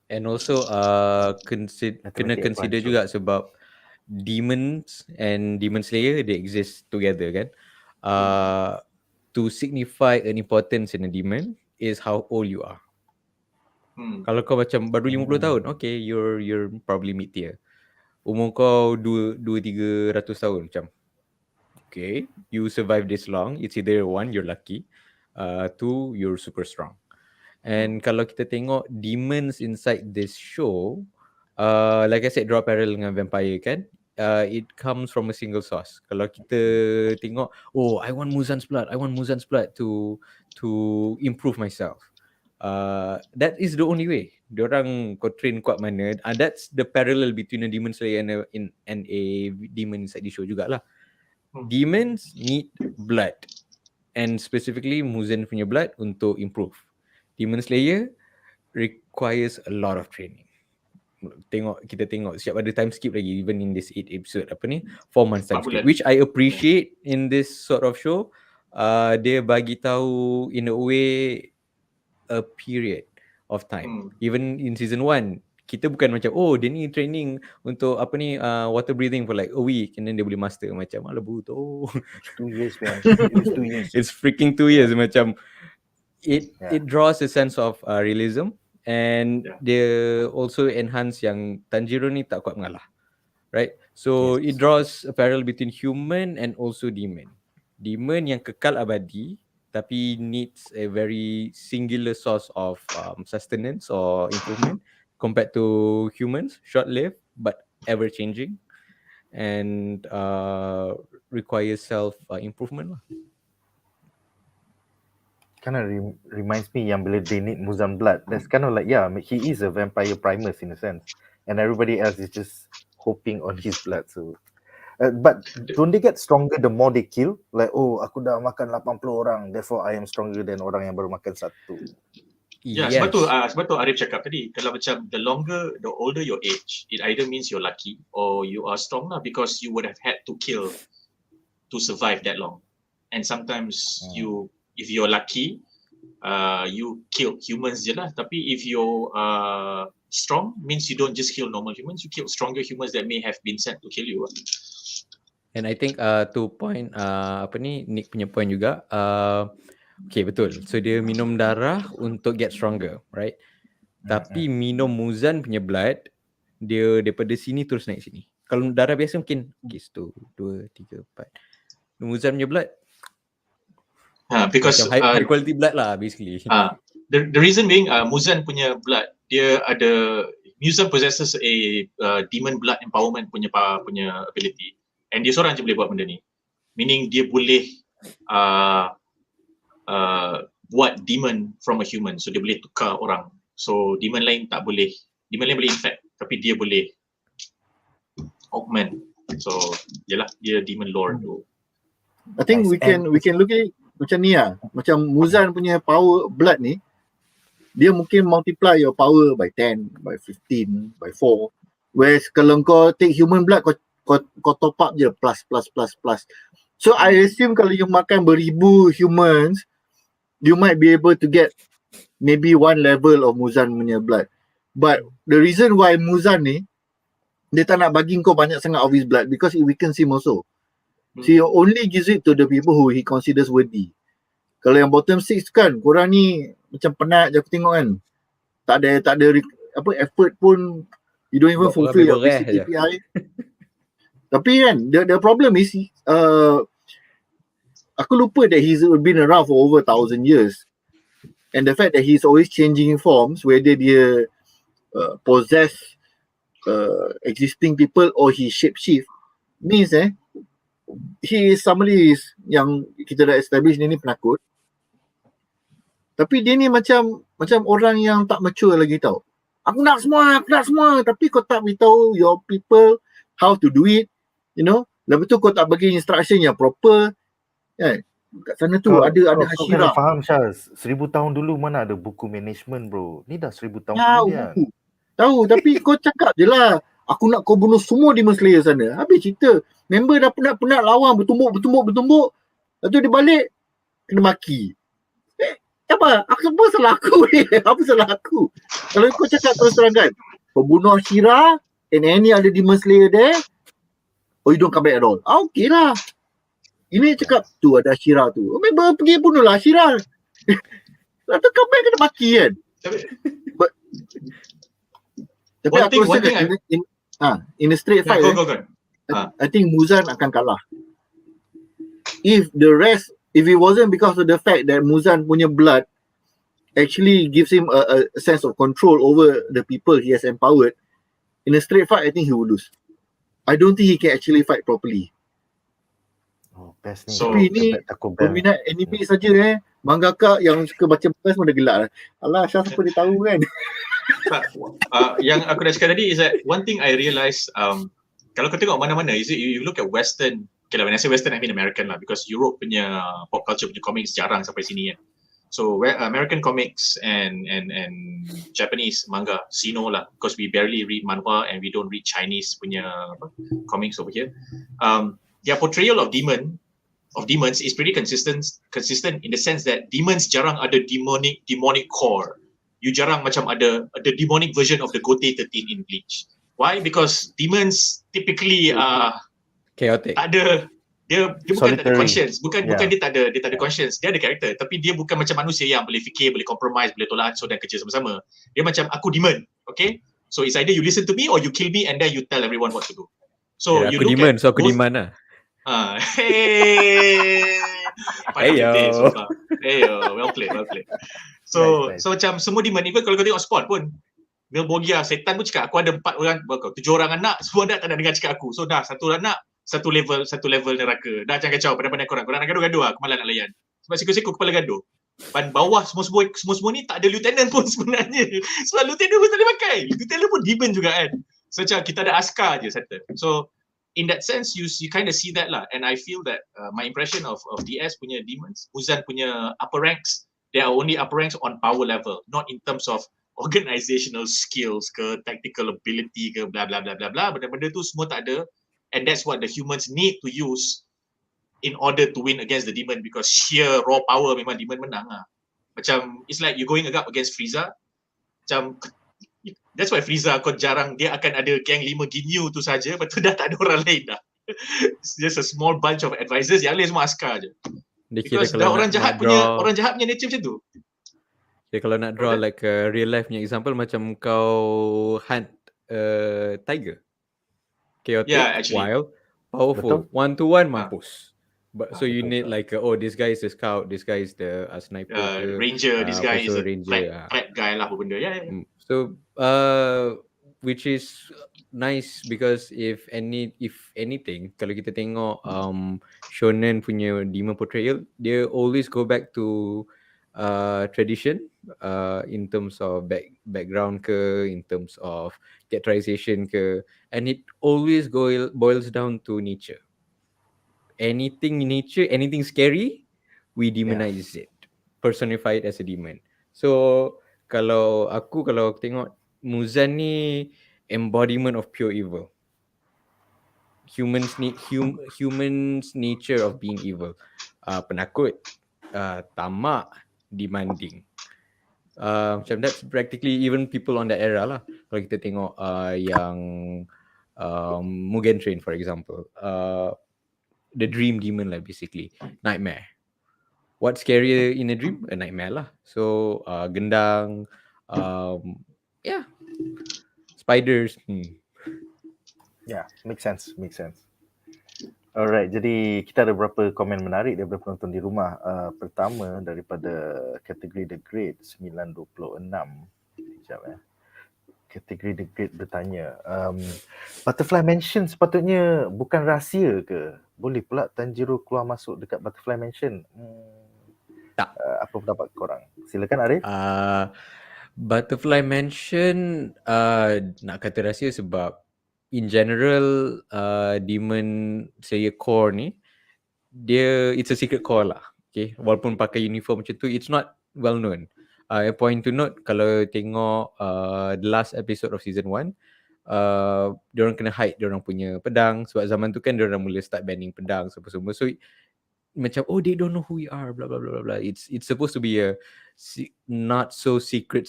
And also kena consider juga sebab demons and demon slayer, they exist together kan. To signify an importance in a demon is how old you are. Kalau kau macam baru 50 tahun, okay, you're probably mid tier. Umur kau 200-300 tahun macam, okay, you survive this long, it's either one, you're lucky, two, you're super strong. And kalau kita tengok demons inside this show, like I said, draw parallel dengan vampire kan, it comes from a single source. Kalau kita tengok, oh, I want Muzan's blood to improve myself. That is the only way. Diorang kau train kuat mana, that's the parallel between a demon slayer and a demon inside the show jugalah. Demons need blood, and specifically Muzan punya blood untuk improve. Demon slayer requires a lot of training. Kita tengok siap ada time skip lagi, even in this 8 episode 4 months time skip, which I appreciate in this sort of show. Dia bagi tahu in a way a period of time. Even in season 1, kita bukan macam, oh, dia ni training untuk water breathing for like a week and then dia boleh master. Macam ala buto. 2 years man. It was 2 years. It's freaking 2 years. Macam it draws a sense of realism, and dia also enhance yang Tanjiro ni tak kuat mengalah, right? So it draws a parallel between human and also demon. Demon yang kekal abadi tapi needs a very singular source of sustenance or improvement, compared to humans, short-lived but ever-changing, and requires self-improvement lah. Kind of reminds me yang bila they need Muzan blood, that's kind of like, yeah, he is a vampire primus in a sense, and everybody else is just hoping on his blood. So but don't they get stronger the more they kill? Like, oh, aku dah makan 80 orang, therefore I am stronger than orang yang baru makan 1. Ya, yes. Sebab tu Ariff cakap tadi, kalau macam the older your age, it either means you're lucky or you are strong lah, because you would have had to kill to survive that long. And sometimes if you're lucky, you kill humans je lah. Tapi if you're strong, means you don't just kill normal humans, you kill stronger humans that may have been sent to kill you. And I think to point Nick punya point juga, okay, betul. So dia minum darah untuk get stronger, right? Tapi minum Muzan punya blood, dia daripada sini terus naik sini. Kalau darah biasa mungkin okay, 1, 2, 3, 4. Muzan punya blood, because high quality blood lah basically. The reason being, Muzan punya blood, Muzan possesses a demon blood empowerment punya ability, and dia seorang je boleh buat benda ni. Meaning dia boleh buat demon from a human, so dia boleh tukar orang. So demon lain tak boleh. Demon lain boleh infect, tapi dia boleh augment. So yalah, dia demon lord tu. I think we can look at it macam ni lah. Macam Muzan punya power blood ni, dia mungkin multiply your power by 10, by 15, by 4. Whereas kalau kau take human blood, kau top up je plus. So I assume kalau you makan beribu humans, you might be able to get maybe one level of Muzan punya blood. But the reason why Muzan ni, dia tak nak bagi kau banyak sangat of his blood, because it weakens him also. So he only gives it to the people who he considers worthy. Kalau yang bottom 6 kan, korang ni macam penat je aku tengok kan. Tak ada effort pun, you don't even Buat fulfill your bebereh basic je. KPI. Tapi kan, the problem is, aku lupa that he's been around for over 1,000 years. And the fact that he's always changing forms, whether dia possess existing people or he shapeshift, means he is somebody yang kita dah establish dia ni penakut. Tapi dia ni macam orang yang tak mature lagi tau. Aku nak semua. Tapi kau tak beritahu your people how to do it, you know. Lepas tu kau tak bagi instruction yang proper. Kan? Kat sana tu ada Kau Hashira. kena faham Syaz, 1000 tahun dulu mana ada buku management bro. Ni dah 1000 tahun kemudian. Tahu tapi kau cakap je lah. Aku nak kau bunuh semua Demon Slayer sana. Habis cerita. Member dah penat lawan bertumbuk. Lepas tu dia balik kena maki. Apa salah aku ni? Apa salah aku? Kalau kau cakap terus terang kan, kau bunuh Hashira and any other Demon Slayer there, you don't come back at all. Okay lah. Ini cakap tu ada Hashira tu. Member pergi bunuhlah Hashira. Lepas tu come back kena maki kan. Tapi aku rasa in a straight fight, go. I think Muzan akan kalah. If it wasn't because of the fact that Muzan punya blood actually gives him a sense of control over the people he has empowered, in a straight fight, I think he will lose. I don't think he can actually fight properly. Oh, best ni. So, tapi ni peminat anime saja mangaka yang suka baca best pun dah gelak lah. Alah, Syah siapa dia tahu kan. Yang aku dah cakap tadi is that one thing I realise, kalau kau tengok mana-mana, you look at Western, okay lah, when I say Western I mean American lah, because Europe punya pop culture punya comics jarang sampai sini kan. So American comics and Japanese manga, Sino lah, because we barely read manhwa and we don't read Chinese punya comics over here. Their portrayal of demons is pretty consistent in the sense that demons jarang ada demonic core. You jarang macam ada demonic version of the Gote 13 in Bleach. Why? Because demons typically Chaotic. tak ada, dia bukan tak ada conscience, bukan dia tak ada conscience, dia ada karakter, tapi dia bukan macam manusia yang boleh fikir, boleh compromise, boleh tolak ansur dan kerja sama-sama. Dia macam aku demon, okay? So it's either you listen to me or you kill me and then you tell everyone what to do. So you aku look demon, at so aku di mana? Well played. So Nice. so macam semua demon, even kalau kau tengok Spawn pun, Melbogia, setan pun cakap aku ada 4 orang, 7 orang anak, semua anak tak nak dengar cakap aku. So dah satu anak, satu level neraka. Dah jangan kacau pandai-pandai korang nak gaduh-gaduh aku malas nak layan. Sebab siku-siku kepala gaduh. Dan bawah semua ni tak ada lieutenant pun sebenarnya. Sebab lieutenant pun tak boleh pakai. Lieutenant pun demon juga kan. So macam kita ada askar je settle. So in that sense you kind of see that lah. And I feel that my impression of DS punya demons, Muzan punya upper ranks, they are only upper ranks on power level, not in terms of organizational skills ke, tactical ability ke, bla bla bla bla bla. Benda-benda tu semua tak ada. And that's what the humans need to use in order to win against the demon, because sheer raw power memang demon menang lah. Macam it's like you going up against Frieza. Macam that's why Frieza kau jarang, dia akan ada gang 5 Ginyu tu saja, lepas tu dah tak ada orang lain dah. It's just a small bunch of advisors, yang lain semua askar je. Because dah orang jahat punya nature macam tu. Dia kalau nak draw like a real life punya example, macam kau hunt tiger. Chaotic, wild, powerful. Betul. 1-to-1 mampus. But so you need like this guy is the scout, this guy is the sniper, ranger, this guy is a ranger, flat guy lah apa benda. So which is nice, because if anything, kalau kita tengok shonen punya demon portrayal, they always go back to tradition, in terms of background ke, in terms of characterization ke, and it always boils down to nature. Anything in nature, anything scary, we demonize it, personify it as a demon. So kalau aku tengok Muzan ni embodiment of pure evil. Humans nature of being evil. Penakut, tamak, demanding. Macam that's practically even people on that era lah. Kalau kita tengok yang Mugen Train for example, the dream demon lah basically, nightmare. what's scarier in a dream? A nightmare lah. So gendang, yeah, spiders. Yeah, makes sense. Alright, jadi kita ada beberapa komen menarik daripada penonton di rumah. Pertama daripada kategori The Great 926. Sekejap Kategori The Great bertanya, Butterfly Mansion sepatutnya bukan rahsia ke? Boleh pula Tanjiro keluar masuk dekat Butterfly Mansion? Tak. Apa pendapat korang? Silakan Ariff. Butterfly Mansion nak kata rahsia sebab in general Demon Slayer core ni it's a secret core lah. Okay, walaupun pakai uniform macam tu, it's not well known. A point to note, kalau tengok the last episode of season 1, diorang kena hide diorang punya pedang sebab zaman tu kan diorang mula start banning pedang semua. So macam they don't know who we are, blah blah blah blah. It's supposed to be a not so secret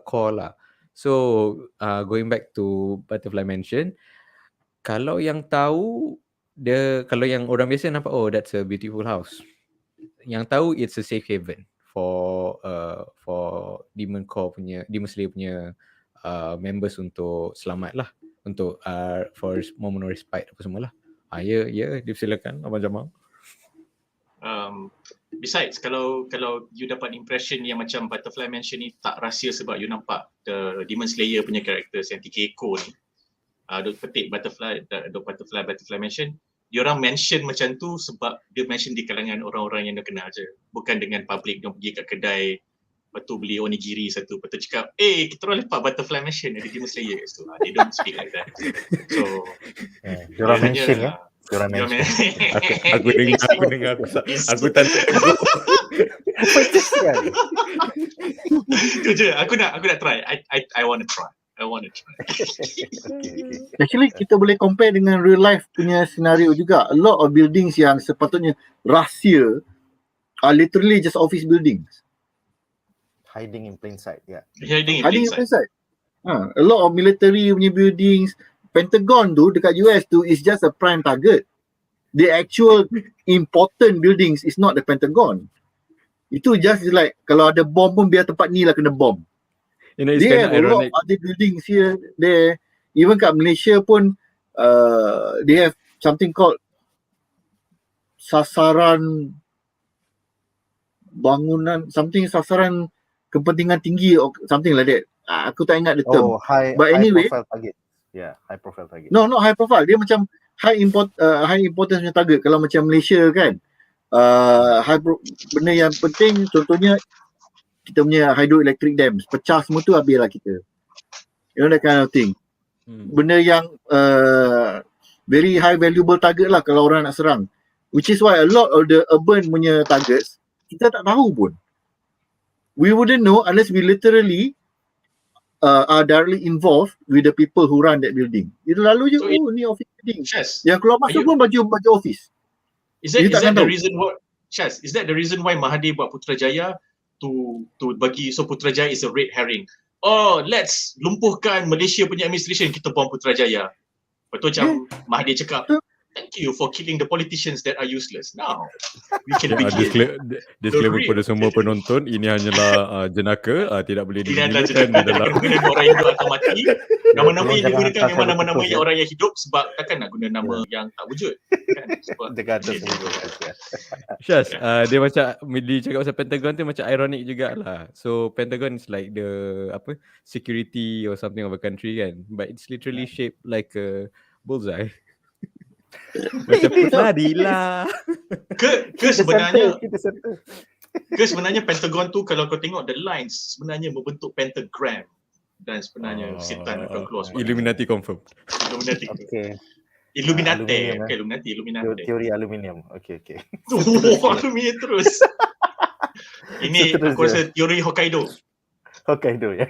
core lah. So going back to Butterfly Mansion, kalau yang tahu kalau yang orang biasa nampak that's a beautiful house. Yang tahu it's a safe haven for Demon Slayer punya members untuk selamat lah, untuk for moment of respite apa semua lah. Ya, dipersilakan Abang Jamal. Besides, kalau you dapat impression yang macam Butterfly Mansion ni tak rahsia sebab you nampak the Demon Slayer punya characters yang 3 ekor ni, duk petik Butterfly Mansion, diorang mention macam tu sebab dia mention di kalangan orang-orang yang dia kenal je, bukan dengan public. Dia pergi kat kedai, lepas tu beli onigiri satu, lepas tu cakap, kita orang lepak Butterfly Mansion ada Demon Slayer. So they don't speak like that. So diorang mention diorang mention. Aku dengar aku tak tu je, aku nak try. I want to try. Actually kita boleh compare dengan real life punya scenario juga. A lot of buildings yang sepatutnya rahsia are literally just office buildings. Hiding in plain sight, Hiding in plain sight. A lot of military punya buildings. Pentagon tu dekat US tu is just a prime target. The actual important buildings is not the Pentagon. Itu just like kalau ada bom pun biar tempat ni lah kena bom. They have a lot of other buildings here, there. Even kat Malaysia pun they have something called sasaran bangunan, sasaran kepentingan tinggi or something like that. Aku tak ingat the term. But anyway, high profile target. High profile target. No, not high profile. Dia macam high importance punya target. Kalau macam Malaysia kan, benda yang penting contohnya kita punya hydroelectric dams, pecah semua tu habislah kita. You know that kind of thing. Benda yang very high valuable target lah kalau orang nak serang. Which is why a lot of the urban punya targets kita tak tahu pun. We wouldn't know unless we literally are directly involved with the people who run that building. Itu lalu je, ni office building. Yang keluar masuk pun baju office. Is that the reason why Mahathir buat Putrajaya to bagi, so Putrajaya is a red herring. Let's lumpuhkan Malaysia punya administration, kita bom Putrajaya. Betul macam Mahathir cakap, thank you for killing the politicians that are useless. Now we can begin. Disclaimer kepada semua penonton, ini hanyalah jenaka, tidak boleh digunakan di dalam. Orang hidup atau mati. Nama-nama yang digunakan memang nama-nama yang orang yang hidup, sebab takkan nak guna nama yang tak wujud. Syaz, dia macam dia cakap pasal Pentagon tu macam ironik jugalah. So Pentagon is like the security or something of a country kan, but it's literally shaped like a bullseye. Macam Fadilah. Sebenarnya Pentagon tu kalau kau tengok the lines sebenarnya membentuk pentagram, dan sebenarnya setan akan keluar sebenarnya. Illuminati confirm. Illuminati. Teori aluminium. Okay. Aluminium terus. Ini aku rasa teori Hokkaido ya.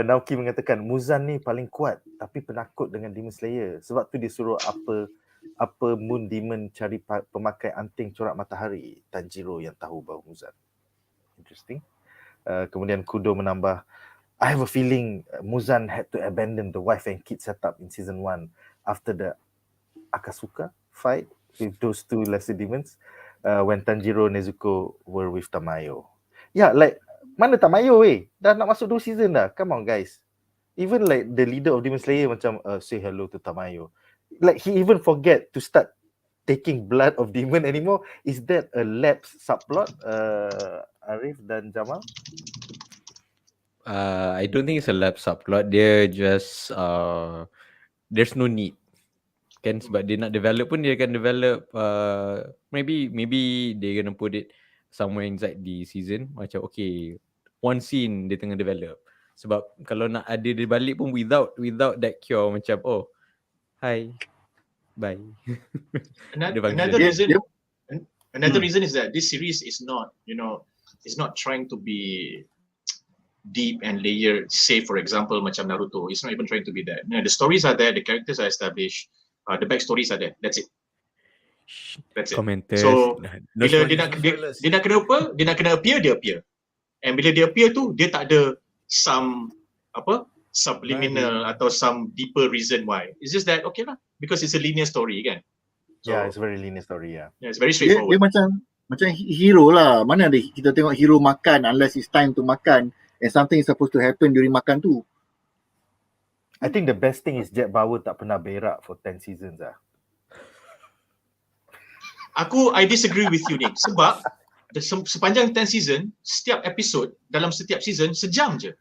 Naoki mengatakan Muzan ni paling kuat tapi penakut dengan Demon Slayer. Sebab tu dia suruh apa Moon Demon cari pemakai anting corak matahari. Tanjiro yang tahu bahawa Muzan. Interesting. Kemudian Kudo menambah, I have a feeling Muzan had to abandon the wife and kid setup in season 1 after the Akasuka fight with those two lesser demons. when Tanjiro Nezuko were with Tamayo. Yeah, like mana Tamayo dah nak masuk 2 season dah. Come on guys. Even like the leader of Demon Slayer macam say hello to Tamayo. Like he even forget to start taking blood of demon anymore. Is that a lapse subplot, Ariff dan Jamal? I don't think it's a lap subplot. Dia just there's no need. Kan sebab dia nak develop pun dia akan develop maybe they gonna put it somewhere inside the season macam okay one scene dia tengah develop. Sebab kalau nak ada dia balik pun without that cure macam oh hi bye. Another reason is that this series is not, is not trying to be deep and layered. Say for example macam Naruto, it's not even trying to be that. The stories are there, the characters are established, the backstories are there. That's it. Commenters. So bila dia nak kena apa? Dia nak kena appear, dia appear. And bila dia appear tu, dia tak ada some subliminal atau some deeper reason why. It's just that okay lah, because it's a linear story kan. So, Yeah, it's a very linear story, yeah. Yeah, it's very Dia straightforward. macam hero lah. Mana ada kita tengok hero makan unless it's time to makan and something is supposed to happen during makan tu. I think the best thing is Jack Bauer tak pernah berak for 10 seasons lah. I disagree with you Nick, sebab sepanjang 10 season, setiap episod dalam setiap season sejam je.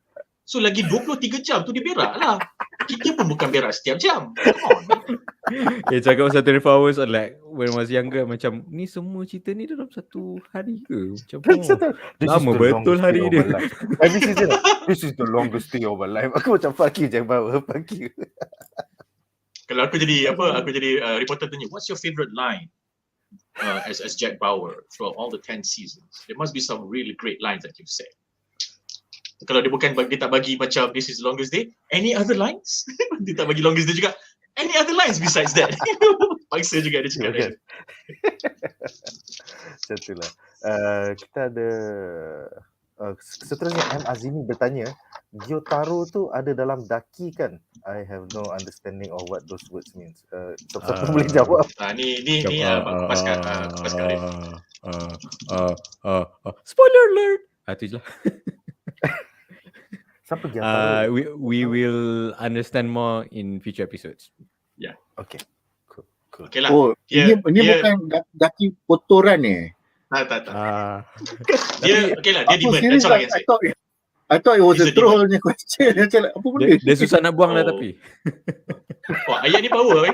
So lagi 23 jam tu dia berak lah. Kita pun bukan berak setiap jam. Come on. Cakap pasal 24 hours like when I was younger macam ni semua cerita ni dalam satu hari ke? Macam lama betul hari dia. Every season, this is the longest day of my life. Aku macam fuck you Jack Bauer, fuck you. Kalau aku jadi reporter tanya, what's your favorite line as Jack Bauer throughout all the 10 seasons? There must be some really great lines that you've said. Kalau dia tak bagi macam this is the longest day, any other lines? Dia tak bagi longest day juga. Any other lines besides that? Paksa juga dia cakap kan. Macam itulah. Kita ada seterusnya M. Azimi bertanya, Gyotaro tu ada dalam Daki kan? I have no understanding of what those words means. Siapa boleh jawab? Ni kupaskan Ariff. Spoiler alert. Itu je lah. Siapa Gyotaro? We will understand more in future episodes. Yeah. Okay. Cool. Okay lah. Oh, ini bukan Daki kotoran ni. Tak. Dia okay lah, dia demon. Serious That's all lah, I can say. I thought it was a He's a troll punya question. Macam apa benda? Dia susah nak buang lah tapi. Wah, ayat ni power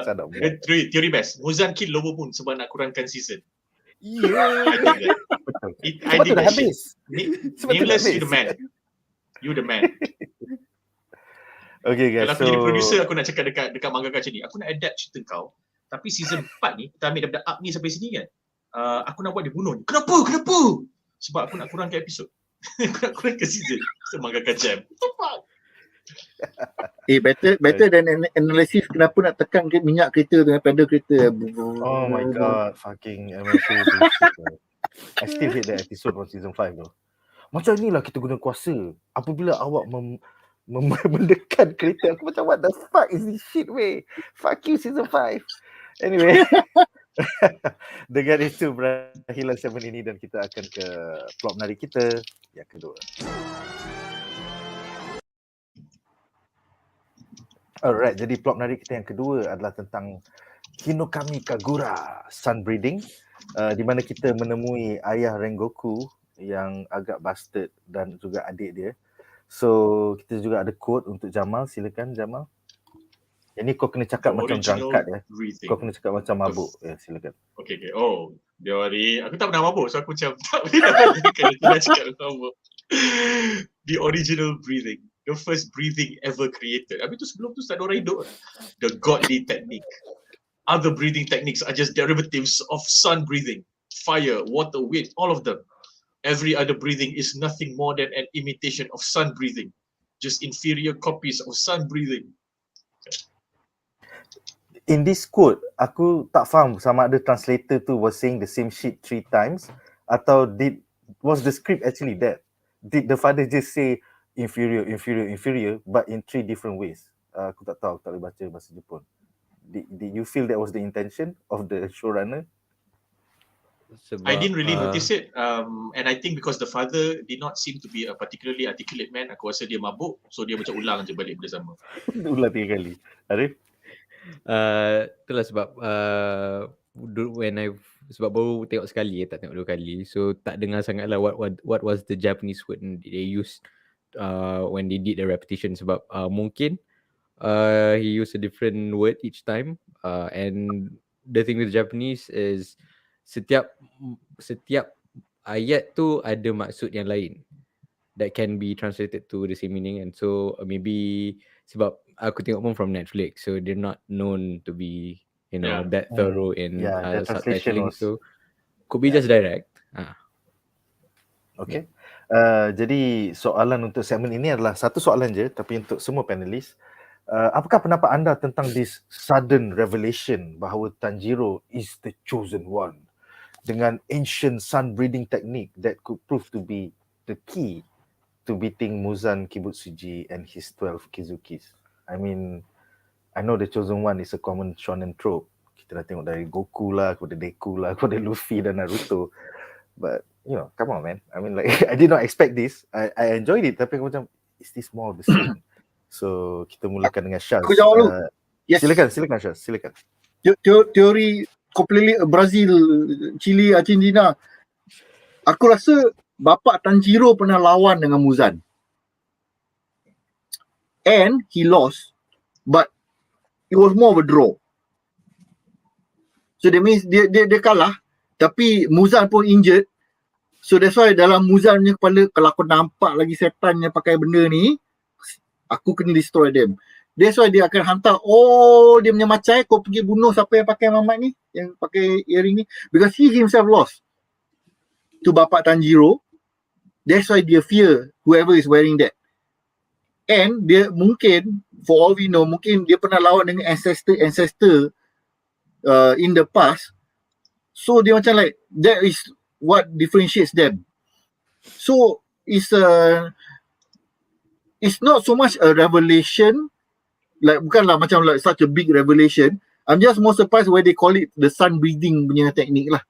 Sadap. teori best. Muzan kill Lobo pun sebab nak kurangkan season. Yeah. I think Sebab tu dah that shit. habis. Nameless, you the man. You the man. Okay guys, Kalau aku jadi producer, aku nak cakap dekat mangaka macam ni, aku nak adapt cerita kau, tapi season 4 ni, kita ambil daripada arc ni sampai sini kan, aku nak buat dia bunuh ni. Kenapa? Sebab aku nak kurangkan episod. Aku nak kurangkan season. So mangaka jam. What the fuck? Better than analysis kenapa nak tekan minyak kereta dengan pedal kereta. oh my god, fucking MSU bullshit. I still hate that episode from season 5 though. Macam inilah kita guna kuasa. Apabila awak mendekat kereta, aku macam what the fuck is this shit way? Fuck you season 5. Anyway. Dengan itu berakhirlah segmen ini dan kita akan ke plot menarik kita yang kedua. Alright, jadi plot menarik kita yang kedua adalah tentang Hinokami Kagura, sun breeding, di mana kita menemui ayah Rengoku yang agak bastard dan juga adik dia. So kita juga ada quote untuk Jamal, silakan Jamal. Yang ni kau kena cakap macam jangkat ya. Kau kena cakap macam mabuk. Ya, silakan. Okay. Oh, dia ni aku tak pernah mabuk, so aku macam tak boleh dapat kalau cakap mabuk. The original breathing, the first breathing ever created. Habis tu sebelum tu tak ada orang hidup. The godly technique. Other breathing techniques are just derivatives of sun breathing, fire, water, wind, all of them. Every other breathing is nothing more than an imitation of sun breathing, just inferior copies of sun breathing. In this quote, aku tak faham sama ada translator tu was saying the same shit 3 times atau was the script actually that? Did the father just say inferior but in 3 different ways? Aku tak tahu, aku tak boleh baca bahasa Jepun. Did you feel that was the intention of the showrunner? Sebab I didn't really notice it, and I think because the father did not seem to be a particularly articulate man, aku rasa dia mabuk, so dia macam ulang je balik benda sama. Ulang 3 kali. Ariff? Itulah sebab sebab baru tengok sekali, tak tengok 2 kali, so tak dengar sangat lah what was the Japanese word they used when they did the repetition, sebab mungkin he used a different word each time, and the thing with Japanese is setiap ayat tu ada maksud yang lain that can be translated to the same meaning, and so maybe sebab aku tengok pun from Netflix, so they're not known to be that thorough in the translation subtitling, was, so could be just direct. Okay. Jadi soalan untuk segmen ini adalah satu soalan je, tapi untuk semua panelis, apakah pendapat anda tentang this sudden revelation bahawa Tanjiro is the chosen one dengan ancient sun breathing technique that could prove to be the key to beating Muzan, Kibutsuji and his 12 Kizukis? I mean, I know the chosen one is a common shonen trope. Kita dah tengok dari Goku lah, kepada Deku lah, kepada Luffy dan Naruto. But, come on man. I mean like, I did not expect this. I enjoyed it, tapi aku macam, is this more of the same? So, kita mulakan dengan Syaz. Aku jawab dulu. Yes. Silakan Syaz, silakan. Teori completely Brazil, Chile, Argentina. Aku rasa bapa Tanjiro pernah lawan dengan Muzan. And he lost, but it was more of a draw. So that means dia kalah, tapi Muzan pun injured. So that's why dalam Muzan punya kepala, kalau aku nampak lagi setan yang pakai benda ni, aku kena destroy them. That's why dia akan hantar dia punya macai, kau pergi bunuh siapa yang pakai mamat ni, yang pakai earring ni, because he himself lost to bapa Tanjiro. That's why dia fear whoever is wearing that. And dia mungkin, for all we know, mungkin dia pernah lawan dengan ancestor in the past. So dia macam like, that is what differentiates them. So it's not so much a revelation, like bukanlah macam like such a big revelation. I'm just more surprised why they call it the sun breathing punya technique lah.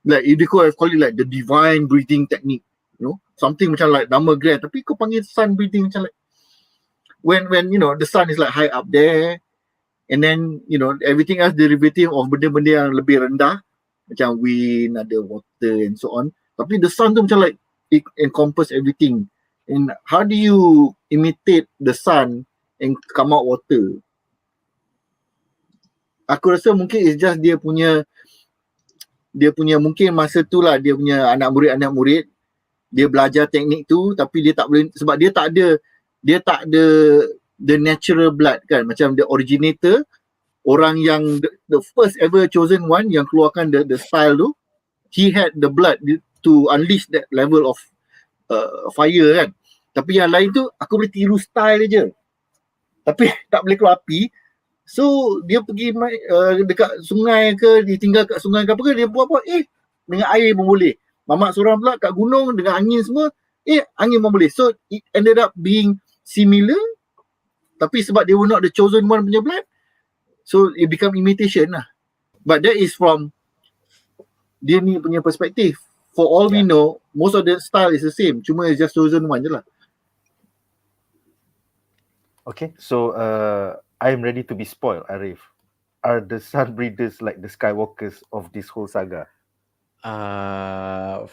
Like if they call it like the divine breathing technique, something macam like nama grand, tapi kau panggil sun breathing macam like when the sun is like high up there, and then everything else derivative of benda-benda yang lebih rendah, macam wind, ada water and so on. Tapi the sun tu macam like it encompass everything. And how do you imitate the sun and come out water? Aku rasa mungkin it's just dia punya mungkin masa tu lah, dia punya anak murid dia belajar teknik tu, tapi dia tak boleh, sebab dia tak ada the natural blood kan, macam the originator, orang yang the first ever chosen one yang keluarkan the style tu, he had the blood to unleash that level of fire kan. Tapi yang lain tu aku boleh tiru style je, tapi tak boleh keluar api. So dia pergi dekat sungai ke, dia tinggal kat sungai ke apa ke, dia buat apa, dengan air pun boleh. Mamak seorang pula kat gunung dengan angin semua, angin pun boleh. So it ended up being similar, tapi sebab they were not the chosen one punya blood, so it become imitation lah. But that is from dia ni punya perspektif. For all we know, most of the style is the same, cuma it's just chosen one je lah. Okay, so I'm ready to be spoiled, Ariff. Are the sun breathers like the Skywalkers of this whole saga?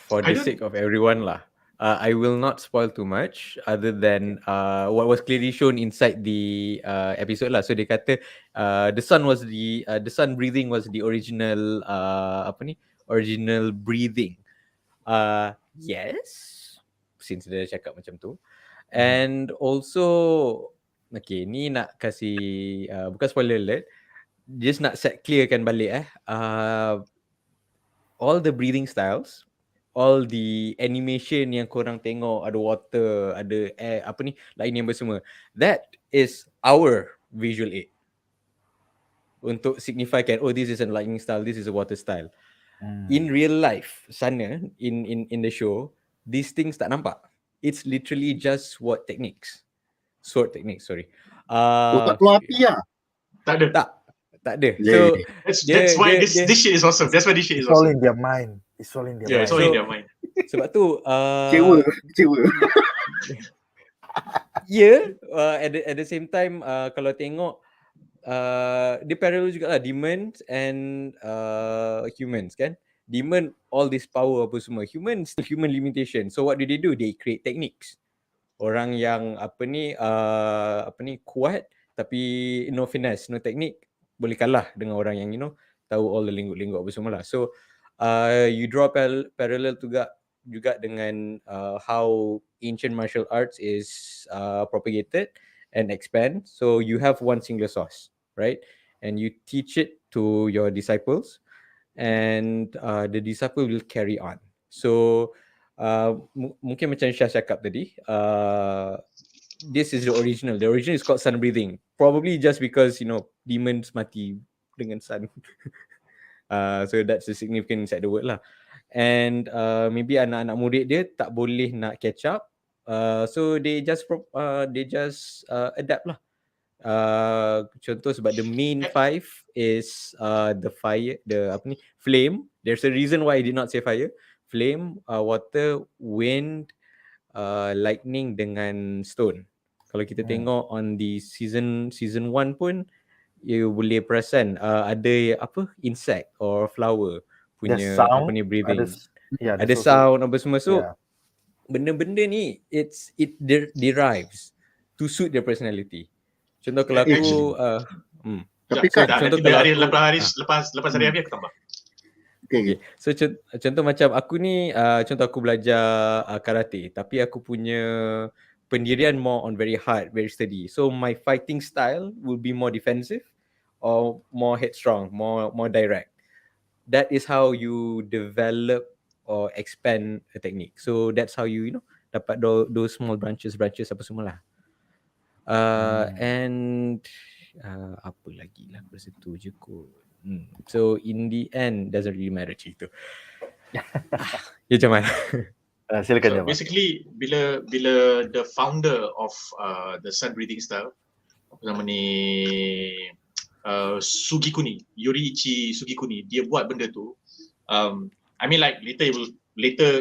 For the sake of everyone lah, I will not spoil too much other than what was clearly shown inside the episode lah. So dia kata the sun breathing was the original original breathing. Yes, since dia cakap macam tu. And also, okay, ni nak kasih bukan spoiler alert, just nak set clearkan balik all the breathing styles, all the animation yang korang tengok, ada water, ada air, lightning apa semua, that is our visual aid untuk signifikan, this is a lightning style, this is a water style. In real life sana, in the show, these things tak nampak. It's literally just sword techniques, sorry. Tak keluar api lah. Tak ada. Tak ada. Yeah. So That's why this shit is awesome. That's why this shit is It's all awesome. in their mind. It's all in their Yeah, mind. it's all in their mind. Sebab tu Kecewa. at the same time kalau tengok dia parallel jugalah demons and humans kan. Demon all this power apa semua, human still human limitation. So what do? They create techniques. Orang yang kuat tapi no finesse, no technique, boleh kalah dengan orang yang tahu all the lingo apa semua lah. So you draw parallel juga dengan how ancient martial arts is propagated and expand. So you have one single source, right? And you teach it to your disciples, and the disciple will carry on. So mungkin macam Syah cakap tadi, this is the original. The original is called sun breathing. Probably just because demons mati dengan sun. So that's the significance inside the word lah. And maybe anak-anak murid dia tak boleh nak catch up. So they just adapt lah. Contoh sebab the main 5 is the fire, flame. There's a reason why I did not say fire. Flame, water, wind, lightning dengan stone. Kalau kita tengok on the season 1 pun, you boleh perasan ada insect or flower punya sound, breathing. Ada sound apa semua. So benda-benda ni it derives to suit their personality. Contoh kalau aku Tapi kan contoh kalau kalau lepas hari aku tambah. okay. So contoh macam aku ni contoh aku belajar karate, tapi aku punya pendirian more on very hard, very steady. So my fighting style will be more defensive or more headstrong, more direct. That is how you develop or expand a technique. So that's how you dapat those small branches apa semua lah. And apa lagi lah, aku rasa tu je kot. So in the end doesn't really matter cerita. Ya macam mana? Silakan So Jamal. basically bila the founder of the sun breathing style, apa nama ni, Sugikuni, Yoriichi Sugikuni, dia buat benda tu. I mean like later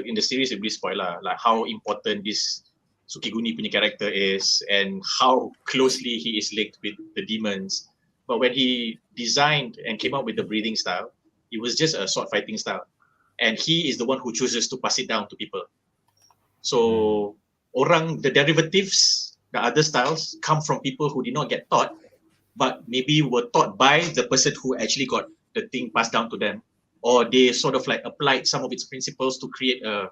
in the series it will be spoil lah, like how important this Sugikuni punya character is and how closely he is linked with the demons. But when he designed and came up with the breathing style, it was just a sword fighting style. And he is the one who chooses to pass it down to people. So the derivatives, the other styles come from people who did not get taught, but maybe were taught by the person who actually got the thing passed down to them, or they sort of like applied some of its principles to create a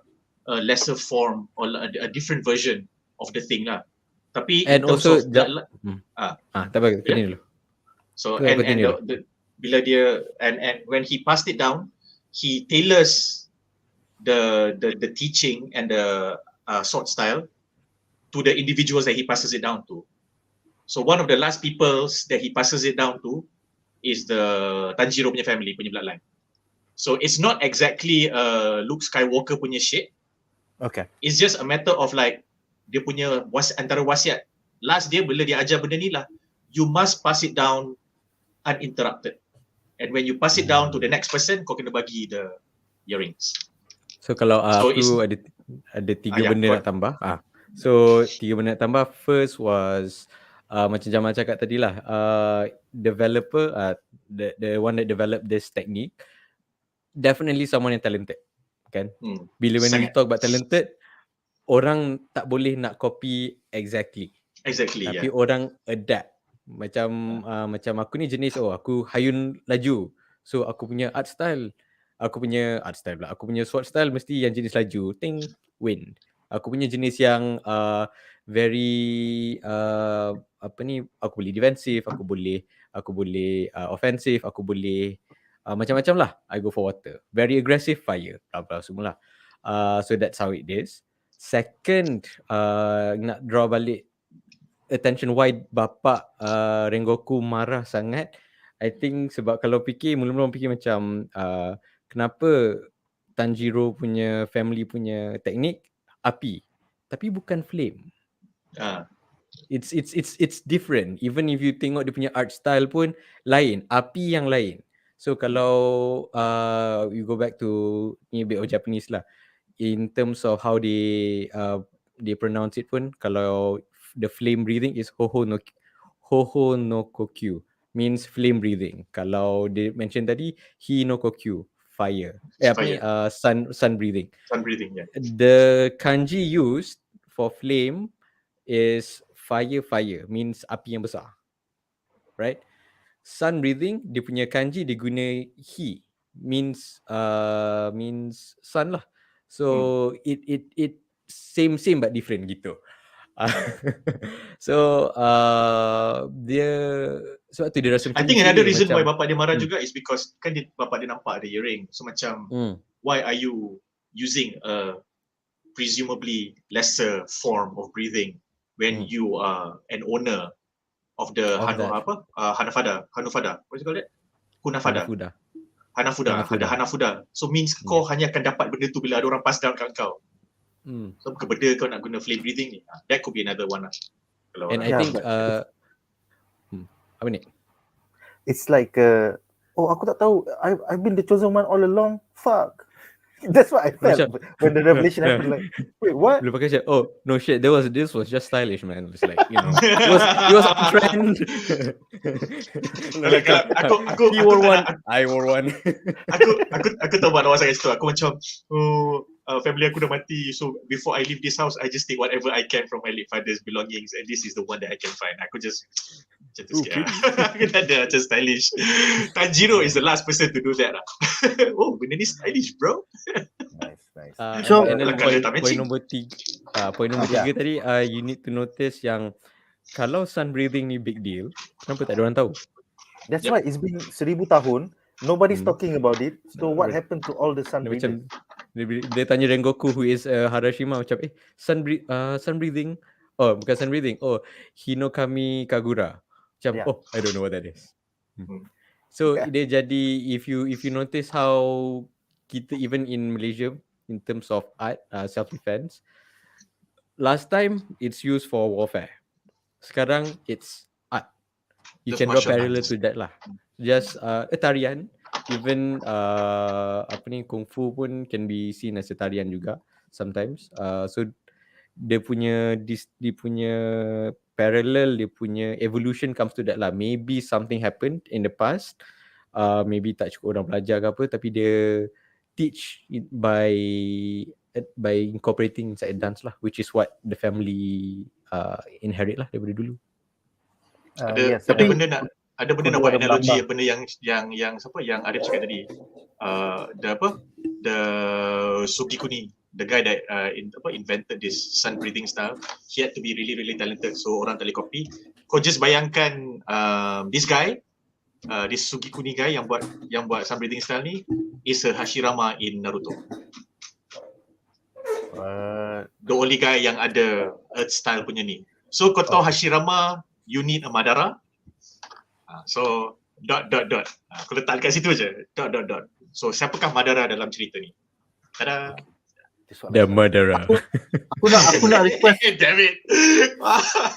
lesser form or a different version of the thing lah. Tapi And in terms also of tak apa, continue dulu. So Go and continue. bila dia and when he passed it down, he tailors the teaching and the sword style to the individuals that he passes it down to. So one of the last peoples that he passes it down to is the Tanjiro punya family, punya bloodline. So it's not exactly Luke Skywalker punya shit. Okay. It's just a matter of like dia punya antara wasiat. Last dia bila dia ajar benda ni lah, you must pass it down uninterrupted. And when you pass it down to the next person, kau kena bagi the earrings. So kalau So aku ada 3 benda yeah, nak tambah. So 3 benda nak tambah. First was macam Jamal cakap tadi lah, developer, the one that developed this technique, definitely someone yang talented, kan? Bila when we talk about talented, orang tak boleh nak copy exactly. Tapi orang adapt. Macam aku ni jenis aku hayun laju. So aku punya art style, aku punya sword style mesti yang jenis laju, ting, wind. Aku punya jenis yang very aku boleh defensif, aku boleh offensive, aku boleh macam-macam lah. I go for water. Very aggressive, fire, bla bla semua lah. So that's how it is. Second, nak draw balik attention why bapak Rengoku marah sangat. I think sebab kalau mula-mula fikir macam kenapa Tanjiro punya family punya teknik api, tapi bukan flame. It's different. Even if you tengok dia punya art style pun lain, api yang lain. So kalau you go back to ni a bit of Japanese lah, in terms of how they pronounce it pun, kalau the flame breathing is hoho no kokyu, means flame breathing. Kalau they mention tadi hinokokyu, fire. Apa ni, sun breathing. Sun breathing, yeah. The kanji used for flame is fire, means api yang besar, right? Sun breathing, dia punya kanji dia guna he, means sun lah. So it same but different gitu. So dia sebab tu dia rasa I think another reason why bapak dia marah juga is because kan bapak dia nampak ada earring. So macam why are you using a presumably lesser form of breathing when you are an owner of the Hanafada. What is it called? Hanafuda. Ada Hanafuda. So means kau hanya akan dapat benda tu bila ada orang pass down kat kau. So kebeda kau nak guna flame breathing ni. That could be another one lah. And I think apa ni? It's like aku tak tahu, I've been the chosen one all along. Fuck. That's what I felt when the revelation happened. Like, wait, what? Bila pakai oh no shit, this was just stylish, man. It's like, you know, it was on trend. He wore one, I wore one. Aku tahu buat awak sangat situ. Aku macam family aku dah mati, so before I leave this house, I just take whatever I can from my late father's belongings, and this is the one that I can find. Aku just macam tu sikit. Aku tak ada macam stylish. Tanjiro is the last person to do that lah. Oh, benda ni stylish, bro. Nice. So, and then point nombor 3 tadi, you need to notice yang kalau sun breathing ni big deal, kenapa tak ada orang tahu? That's why it's been 1000 tahun. Nobody's talking about it. So what happened to all the sun breathing? Dia tanya Rengoku who is Harashima macam sun breathing. Oh, bukan sun breathing. Oh, Hinokami Kagura. Macam I don't know what that is. So dia jadi, if you notice how kita even in Malaysia in terms of art, self defense, last time it's used for warfare. Sekarang it's art. You can draw parallel to that lah. Just tarian, even kung fu pun can be seen as a tarian juga sometimes. So dia punya parallel, dia punya evolution comes to that lah. Maybe something happened in the past, maybe tak cukup orang belajar ke apa, tapi dia teach it by incorporating inside dance lah, which is what the family inherit lah daripada dulu. Ada benda nak buat analogi, benda yang siapa yang Ariff cakap tadi. The Sugikuni, the guy that invented this sun breathing style, he had to be really really talented, so orang tak boleh copy. Kau just bayangkan this guy, this Sugikuni guy yang buat sun breathing style ni is a Hashirama in Naruto. The only guy yang ada earth style punya ni. So kau tahu Hashirama, you need a Madara. So aku letak dekat situ je. So siapakah Madara dalam cerita ni? Tada. The Madara. Aku nak request. Damn it.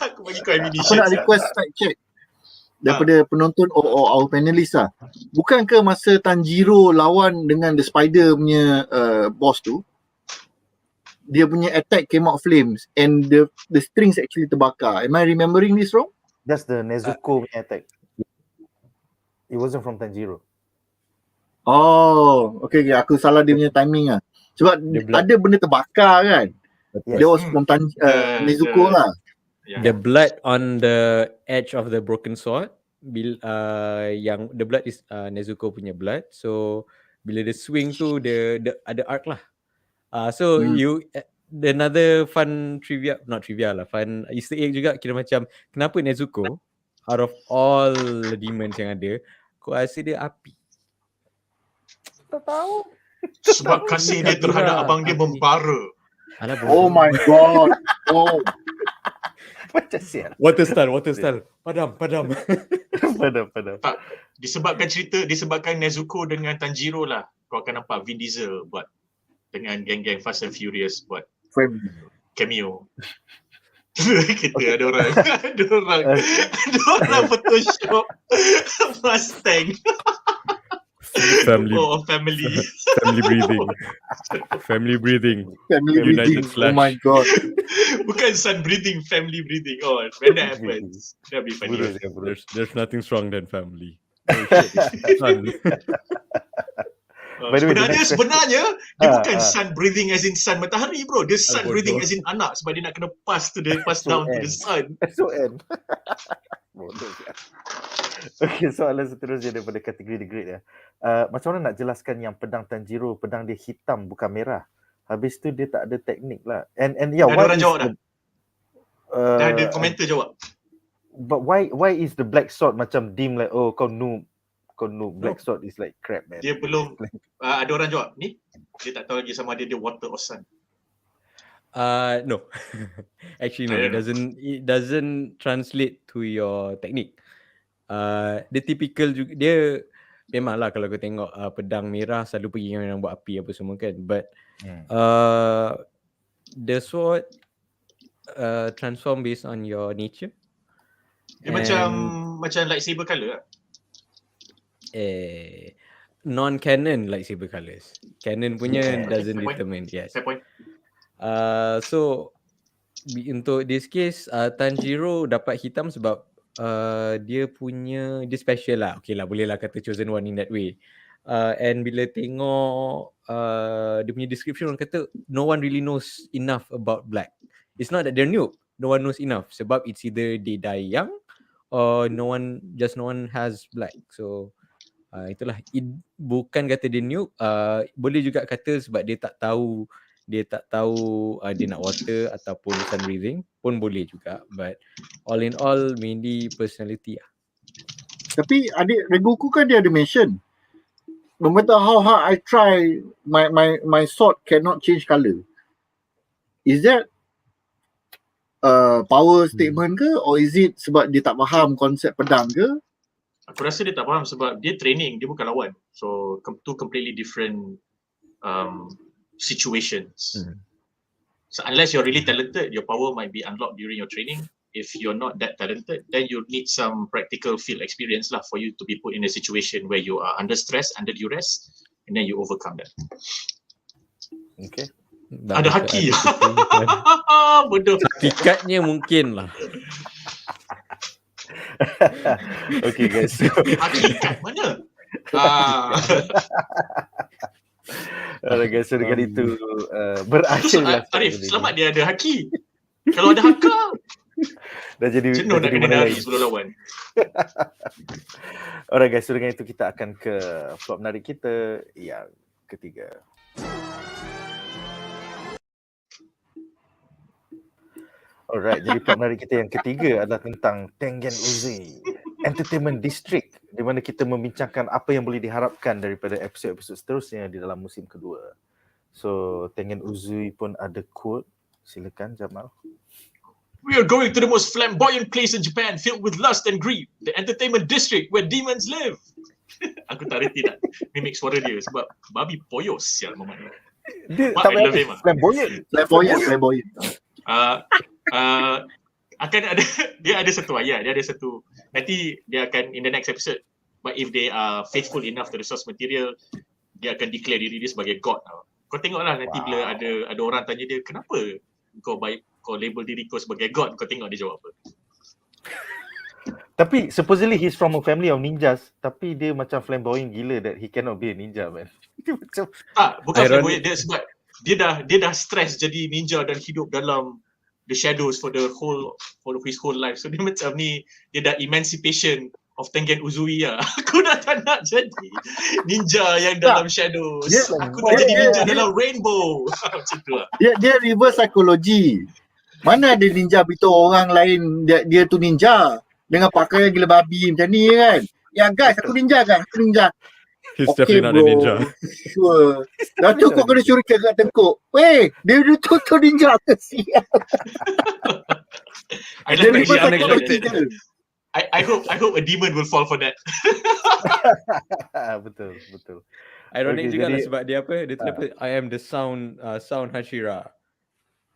Aku bagi kau ammunition. Aku nak request fact check daripada penonton or our panelist lah. Bukankah masa Tanjiro lawan dengan the spider punya boss tu, dia punya attack came out flames and the strings actually terbakar. Am I remembering this wrong? That's the Nezuko punya attack. It wasn't from Tanjiro. Oh, okay. Aku salah dia punya timing lah. Sebab ada benda terbakar kan. Yes. That was from Nezuko lah. The blood on the edge of the broken sword, yang the blood is Nezuko punya blood. So bila dia swing tu, dia ada arc lah. So another fun trivia, not trivia lah, fun Easter egg juga, kira macam kenapa Nezuko out of all the demons yang ada, kau rasa dia api? Tak tahu. Sebab kasih dia terhadap abang dia membara. Oh my god. Oh. Macam sial. Water style. Padam. Padam. Tak, disebabkan Nezuko dengan Tanjiro lah, kau akan nampak Vin Diesel buat dengan geng-geng Fast and Furious buat cameo. Kita ada orang Photoshop Mustang. Family Oh, family. family breathing. Family breathing. Family United breathing. Oh Slash. my god. Bukan sun breathing, family breathing. Oh, when that happens, that'll be funny. Bodoh je, bro. There's nothing strong than family. Oh shit, it's fun. By the way, the next Sebenarnya dia Ah, bukan ah. sun breathing as in sun matahari, bro. Dia sun bodoh. breathing as in anak sebab dia nak kena pass So down to the end. sun. SON. Bodoh je. Okay, soalan seterusnya daripada kategori The Great ya. Macam mana nak jelaskan yang pedang Tanjiro, pedang dia hitam bukan merah. Habis tu dia tak ada teknik lah. And yeah, Dah ada why orang is jawab dah. Dah ada uh, komentar jawab. but why is the black sword macam dim like, oh kau noob, black sword is like crap, man. Dia belum ada orang jawab ni. Dia tak tahu lagi sama ada dia water or sun. No. Actually no, I don't it doesn't translate to your technique. Dia typical juga, dia memanglah kalau kau tengok pedang merah selalu pergi dengan yang buat api apa semua kan, but the sword transform based on your nature. Dia macam lightsaber colour lah. Non-canon lightsaber colours. Canon punya Yeah. doesn't Fair point. determine, yes. Fair point. So untuk this case Tanjiro dapat hitam sebab dia special lah. Okay lah, boleh lah kata chosen one in that way. And bila tengok dia punya description, orang kata no one really knows enough about black. It's not that they're noob, no one knows enough sebab it's either they die young or no one has black. So itulah, bukan kata dia noob, boleh juga kata sebab dia tak tahu dia nak water ataupun sun breathing pun boleh juga, but all in all mainly personality lah. Tapi adik Rengoku kan dia ada mention, no matter how hard I try, my sword cannot change colour. Is that power statement ke, or is it sebab dia tak faham konsep pedang ke? Aku rasa dia tak faham sebab dia training, dia bukan lawan. So two completely different situations. So unless you're really talented, your power might be unlocked during your training. If you're not that talented, then you need some practical field experience lah for you to be put in a situation where you are under stress, under duress, and then you overcome that. Okay. Ada haki. Bodoh. Hakikatnya mungkin lah. Okay guys. So, Hakikat mana? alright guys, so dengan itu berakhirlah. Ariff, selamat dia ada haki. Kalau ada haka, dah jadi jenuh nak kena mana lari sebelum lawan. Alright guys, so dengan itu kita akan ke plot menarik kita yang ketiga. Alright, jadi plot menarik kita yang ketiga adalah tentang Tengen UZUI Entertainment District, di mana kita membincangkan apa yang boleh diharapkan daripada episod-episod seterusnya di dalam musim kedua. So Tengen UZUI pun ada quote. Silakan Jamal. We are going to the most flamboyant place in Japan filled with lust and greed, the entertainment district where demons live. Aku tak reti nak mimik suara dia sebab babi poyos sial Muhammad ni. Dia Mak, tak I love payah him lah. Flamboyant. Akan ada dia ada satu ayat, dia ada satu, nanti dia akan in the next episode, but if they are faithful enough to the source material, dia akan declare diri dia sebagai god. Kau tengoklah nanti bila ada orang tanya dia, kenapa kau label diri kau sebagai god, kau tengok dia jawab apa. Tapi supposedly he's from a family of ninjas, tapi dia macam flamboyant gila that he cannot be a ninja, man. Dia macam Bukan flamboyant, dia sebab dia dah stress jadi ninja dan hidup dalam the shadows for his whole life. So dia macam ni, dia dah emancipation of Tengen UZUI lah. Aku dah tak nak jadi ninja yang dalam shadows. Aku nak jadi ninja dalam rainbow. Macam tu lah. Dia reverse psychology. Mana ada ninja beritahu orang lain dia tu ninja dengan pakaian gila babi macam ni kan. Ya guys, aku ninja. He's definitely not a ninja. Sure. Dah tu kau kena curiga kat tengkuk. Weh, dia tu ninja ke sial. I Dia like reverse actually psychology unexpected. I hope a demon will fall for that. betul. Ironic Okay, juga lah jadi- sebab dia apa? Dia tulis I am the sound Hashira.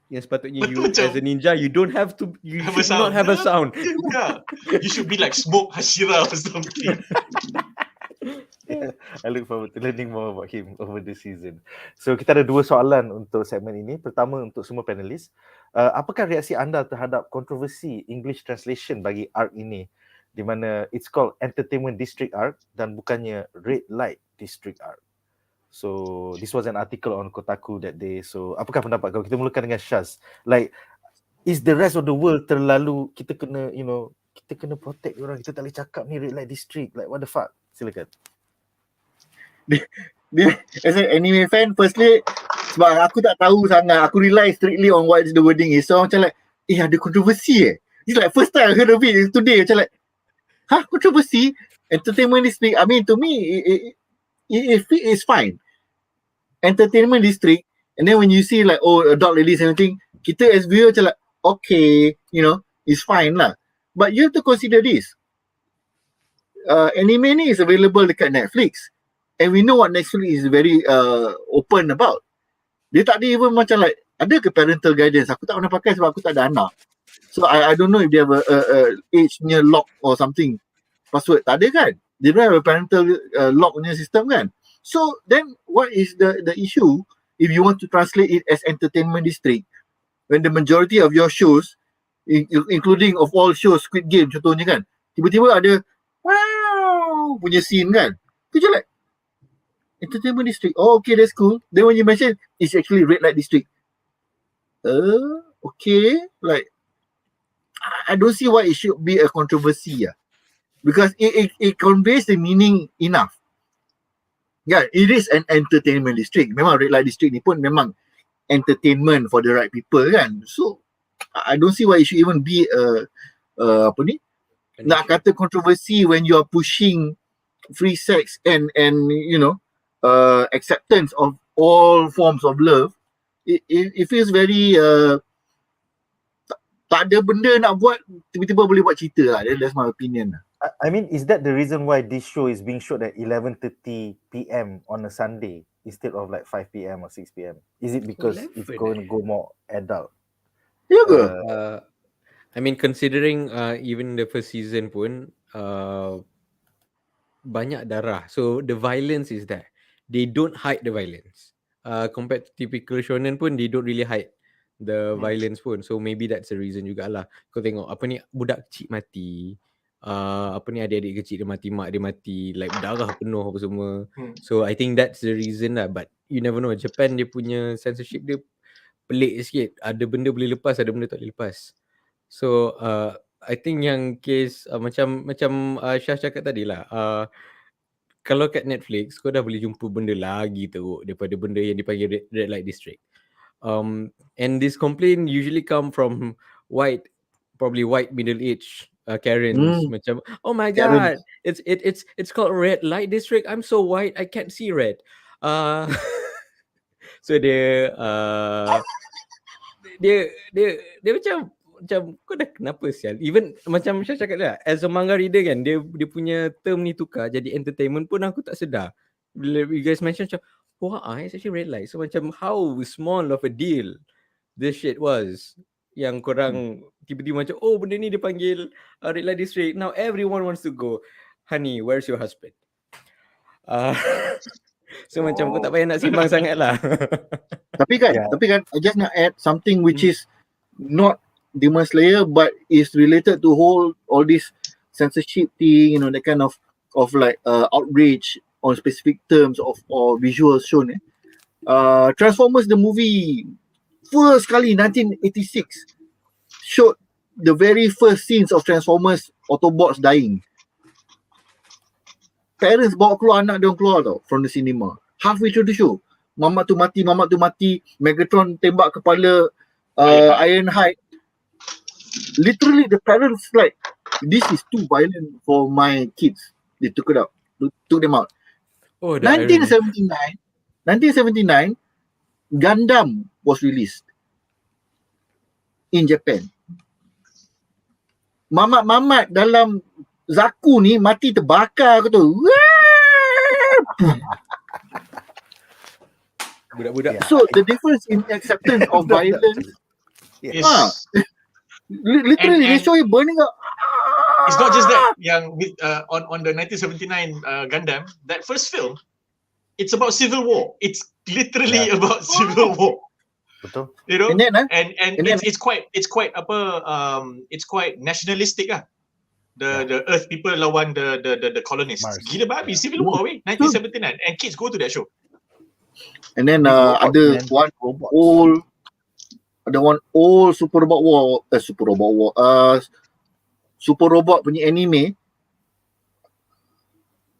Yang sepatutnya you Betul, as a ninja, you don't have to, you Have a should not sound. have a sound. Yeah. You should be like Smoke Hashira or something. I look forward to learning more about him over the season. So kita ada 2 soalan untuk segmen ini. Pertama untuk semua panelis, apakah reaksi anda terhadap kontroversi English translation bagi arc ini, di mana it's called Entertainment District Arc dan bukannya Red Light District Arc. So this was an article on Kotaku that day. So apakah pendapat kau? Kita mulakan dengan Syaz. Like, is the rest of the world terlalu, kita kena, you know, kita kena protect orang, kita tak boleh cakap ni Red Light District, like what the fuck? Silakan. Dia as an anime fan, firstly sebab aku tak tahu sangat, aku rely strictly on what the wording is. So macam like, ada kontroversi It's like first time I heard of it today. Macam like, kontroversi? Entertainment District, I mean, to me it's fine. Entertainment District, and then when you see like, adult release and everything, kita as viewer macam like, okay, you know, it's fine lah. But you have to consider this. Anime ni is available dekat Netflix. And we know what Netflix is very open about. Dia tak ada even macam like, ada ke parental guidance? Aku tak pernah pakai sebab aku tak ada anak. So I don't know if they have a age near lock or something. Password tak ada kan? They don't have a parental lock punya system kan? So then what is the issue if you want to translate it as Entertainment District when the majority of your shows, including of all shows, Squid Game contohnya kan, tiba-tiba ada wow punya scene kan, tu je like Entertainment District, okay, that's cool. Then when you mention it's actually Red Light District, okay, like I don't see why it should be a controversy because it conveys the meaning enough. Yeah, it is an entertainment district. Memang Red Light District ni pun memang entertainment for the right people kan. So I don't see why it should even be nak kata controversy when you are pushing free sex and you know acceptance of all forms of love. It feels very tak ada benda nak buat, tiba-tiba boleh buat cerita lah. That's my opinion lah. I mean, is that the reason why this show is being shot at 11:30 PM on a Sunday instead of like 5 PM or 6 PM? Is it because it's going to go more adult? Ya ke? I mean, considering even the first season pun banyak darah. So the violence is there. They don't hide the violence. Compared to typical shonen pun, they don't really hide the violence pun. So maybe that's the reason jugalah. Kau tengok apa ni, budak kecil mati. Apa ni, adik-adik kecil dia mati, mak dia mati, like darah penuh apa semua. So I think that's the reason lah. But you never know, Japan dia punya censorship dia pelik sikit. Ada benda boleh lepas, ada benda tak boleh lepas. So I think yang case macam Syah cakap tadi lah, kalau kat Netflix kau dah boleh jumpa benda lagi teruk daripada benda yang dipanggil Red Light District. And this complaint usually come from probably white middle-aged Karens, macam, oh my god, it's called Red Light District, I'm so white I can't see red. So dia macam kau dah kenapa sial? Even macam Syah cakap lah, as a manga reader kan, dia punya term ni tukar jadi entertainment pun aku tak sedar. Bila you guys mention macam, it's actually red light. So macam how small of a deal this shit was, yang korang tiba-tiba macam, benda ni dipanggil Red Light District, now everyone wants to go. Honey, where's your husband? So macam kau tak payah nak simbang sangat lah. Tapi kan I just nak add something which is not Demon Slayer but is related to all this censorship thing, you know, that kind of like outrage on specific terms or visuals shown. Transformers the movie first kali 1986 showed the very first scenes of Transformers Autobots dying. Parents bawa keluar anak dia keluar tau from the cinema. Halfway through the show, mamak tu mati, Megatron tembak kepala Ironhide. Literally the parents like, this is too violent for my kids. They took them out. 1979 Gundam was released in Japan. Mamat dalam Zaku ni mati terbakar ke tu. Budak-budak. So the difference in acceptance of violence, literally they show you burning up. It's not just that. Yang with on the 1979 Gundam, that first film, it's about civil war. It's literally about civil war. Betul. You know, And then, and it's quite it's quite nationalistic lah. The Earth people lawan the colonists. Mars. Gila babi, civil war weh, 1979, and kids go to that show. And then Robot, ada man. one Robots. old Super Robot War, Super Robot punya anime,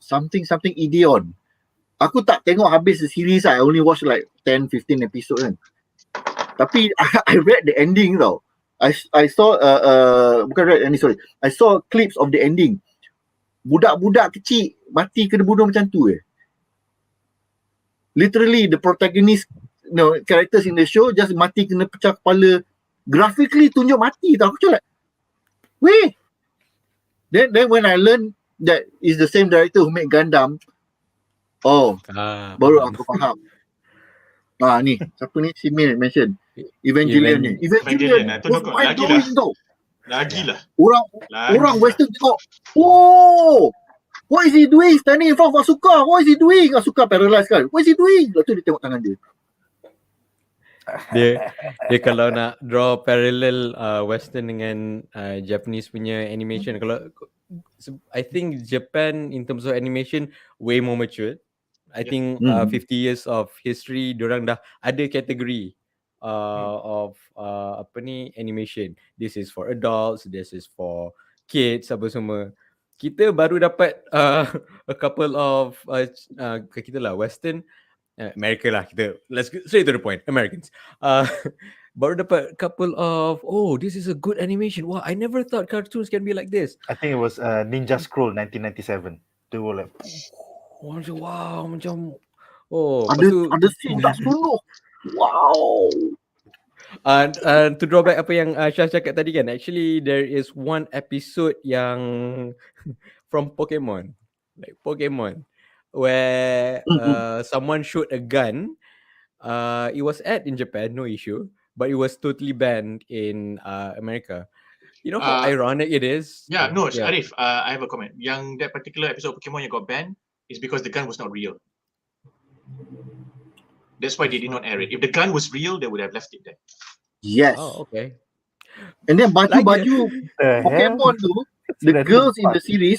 something Ideon. Aku tak tengok habis the series lah. I only watch like 10-15 episode kan. Tapi I read the ending tau. I saw bukan read ending, sorry. I saw clips of the ending. Budak-budak kecil mati kena bunuh macam tu Literally the protagonist, characters in the show just mati kena pecah kepala. Graphically tunjuk mati tau. Aku macam like, weh. Then when I learn that is the same director who made Gundam, baru aku faham. Ni, siapa ni? Si Min mention. Evangelion ni. Evangelion tu was mind-blowing tau. Lagilah. Orang Western tengok, what is he doing standing in front of Asuka? What is he doing? Asuka paralyzed kan. What is he doing? Lepas tu dia tengok tangan dia. Dia kalau nak draw parallel Western dengan Japanese punya animation, kalau I think Japan in terms of animation way more mature. I think 50 years of history, diorang dah ada kategori of animation. This is for adults, this is for kids, apa semua. Kita baru dapat a couple of kita lah Western, America lah, kita let's get straight to the point, Americans. Baru dapat couple of this is a good animation. Wow, I never thought cartoons can be like this. I think it was Ninja Scroll 1997. They were like, wow, macam ada scene tak seronok. Wow. And to draw back apa yang Syah cakap tadi kan, actually there is one episode yang from Pokemon, like Pokemon, where someone shot a gun. It was aired in Japan, no issue, but it was totally banned in America. You know how ironic it is? Yeah, no, Ariff, I have a comment. Yang that particular episode of Pokemon yang got banned is because the gun was not real. That's why they did not air it. If the gun was real, they would have left it there. Yes. Oh, okay. And then baju Pokemon tu, the girls in the series,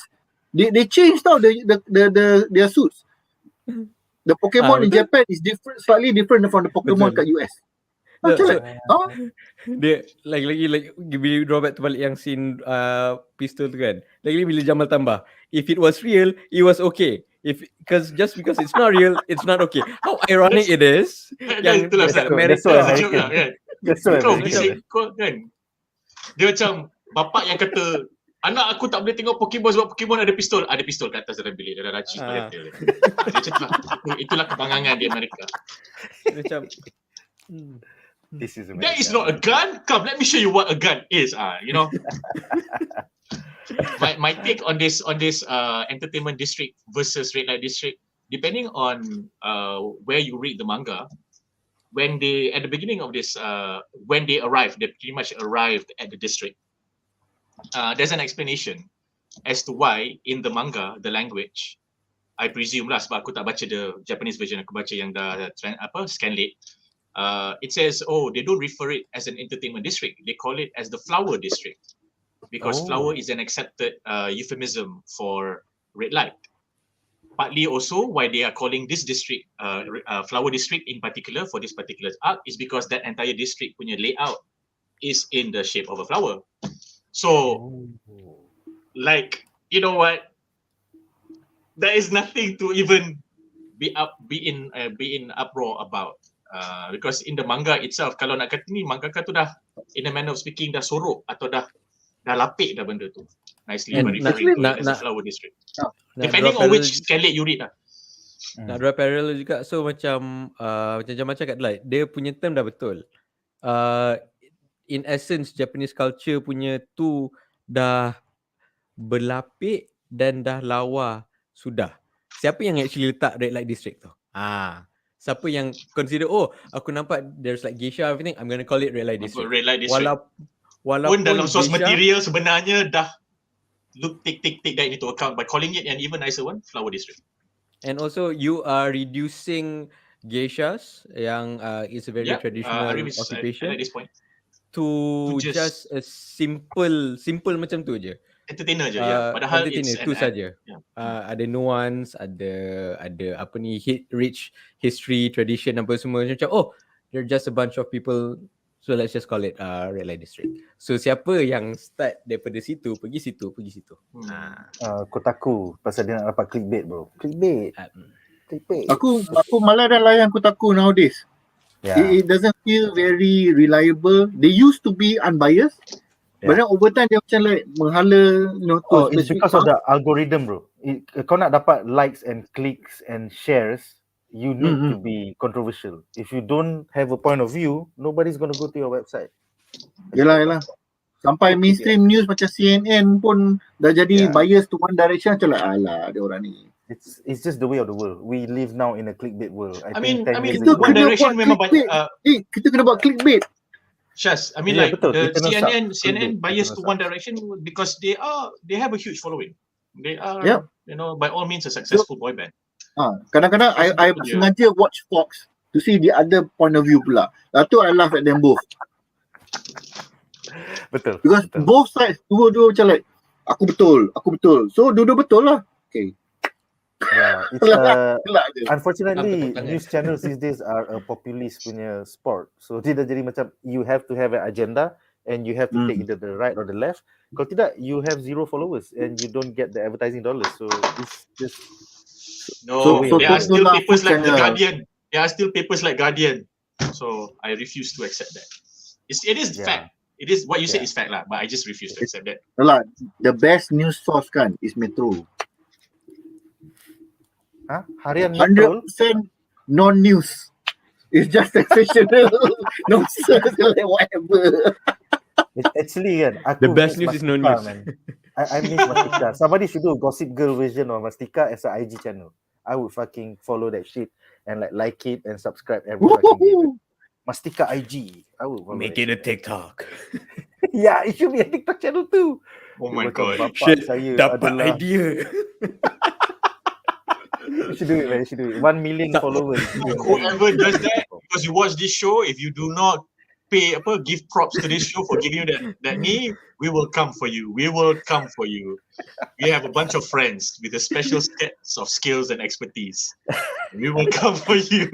they changed tau their suits. The Pokemon in Japan is slightly different from the Pokemon kat US. Dia lagi bila draw back tu balik yang scene pistol tu kan. Lagi bila Jamal tambah, if it was real, it was okay. Because it's not real, it's not okay. How ironic it is. Yang America. Kau kan. Dia macam bapak yang kata, anak aku tak boleh tengok Pokemon sebab Pokemon ada pistol. Ada pistol kat atas dalam bilik. Dia dah racis pada dia. Itulah kebangangan di Amerika. Macam that is not a gun. Come, let me show you what a gun is. You know. My take on this entertainment district versus red light district, depending on where you read the manga, when they at the beginning of this when they pretty much arrived at the district. There's an explanation as to why in the manga the language, I presume lah sebab aku tak baca the Japanese version, aku baca yang dah scanlate. It says they don't refer it as an entertainment district, they call it as the flower district. Because flower is an accepted euphemism for red light. Partly also why they are calling this district flower district in particular for this particular arc is because that entire district punya layout is in the shape of a flower. So, like, you know what? There is nothing to even be in uproar about. Because in the manga itself, kalau nak kata ni mangaka tu dah, in a manner of speaking, dah sorok atau dah lapik dah benda tu. Nicely by referring to it as a flower district. Depending on which scanlate you read lah. Nak draw parallel juga. So macam Jamal cakap like, dia punya term dah betul. In essence, Japanese culture punya tu dah berlapik dan dah lawa sudah. Siapa yang actually letak red light district tu? Siapa yang consider, aku nampak there's like geisha everything, I'm gonna call it red light district. Red light district. Walaupun dalam source material sebenarnya dah take that into account by calling it an even nicer one, Flower District. And also you are reducing geishas yang is a very traditional Ariff I occupation like this point. to just a simple macam tu je. Entertainer je, padahal entertainer it's tu saja. Ada nuance, ada apa ni, rich history, tradition apa semua, macam oh, they're just a bunch of people, so let's just call it red light district. So siapa yang start daripada situ pergi situ. Kotaku pasal dia nak dapat clickbait bro. Clickbait. Aku malah dah layan Kotaku nowadays. It doesn't feel very reliable. They used to be unbiased. But then over time dia macam like menghala, it's because of the algorithm bro. Kau nak dapat likes and clicks and shares, you need to be controversial. If you don't have a point of view, nobody's going to go to your website. Yelah. Sampai mainstream news macam CNN pun dah jadi bias to one direction, macam like alah dia orang ni. It's just the way of the world. We live now in a clickbait world. I mean kita One Direction memang banyak. Kita kena buat clickbait. Shaz, I mean betul. the CNN biased to One Direction because they have a huge following. They are, by all means a successful boy band. Kadang-kadang I sengaja watch Fox to see the other point of view pula. Lalu I laugh at them both. Betul. Because both sides dua-dua macam like aku betul. So dua-dua betul lah. Okay. Unfortunately news channels these days are a populist punya sport. So dia dah jadi macam you have to have an agenda and you have to take either the right or the left. Kalau tidak, you have 0 followers and you don't get the advertising dollars. So it's just there are still papers like The Guardian. There are still papers like Guardian. So I refuse to accept that. It is fact. It is what you said is fact lah, but I just refuse to accept that. The best news source kan is Metro. Harian 100% non-news. It's just sensational nonsense like whatever. Actually kan, the best news is no news. I miss Mastika. Somebody should do a Gossip Girl version of Mastika as an IG channel. I would fucking follow that shit and like it and subscribe every fucking day. Mastika IG. I would make it a TikTok. Yeah, it should be a TikTok channel too. Oh my god. Shit, dapat idea. You should do it, man. You should do it. 1 million followers. Whoever does that, because you watch this show, if you do not give props to this show for giving you that knee, we will come for you. We have a bunch of friends with a special set of skills and expertise. We will come for you.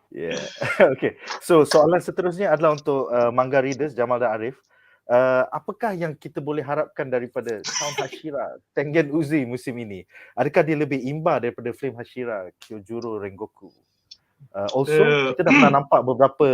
Yeah. Okay. So soalan seterusnya adalah untuk manga readers Jamal dan Ariff. Apakah yang kita boleh harapkan daripada Sound Hashira Tengen UZUI musim ini? Adakah dia lebih imba daripada Flame Hashira Kyojuro Rengoku? Also kita dah pernah nampak beberapa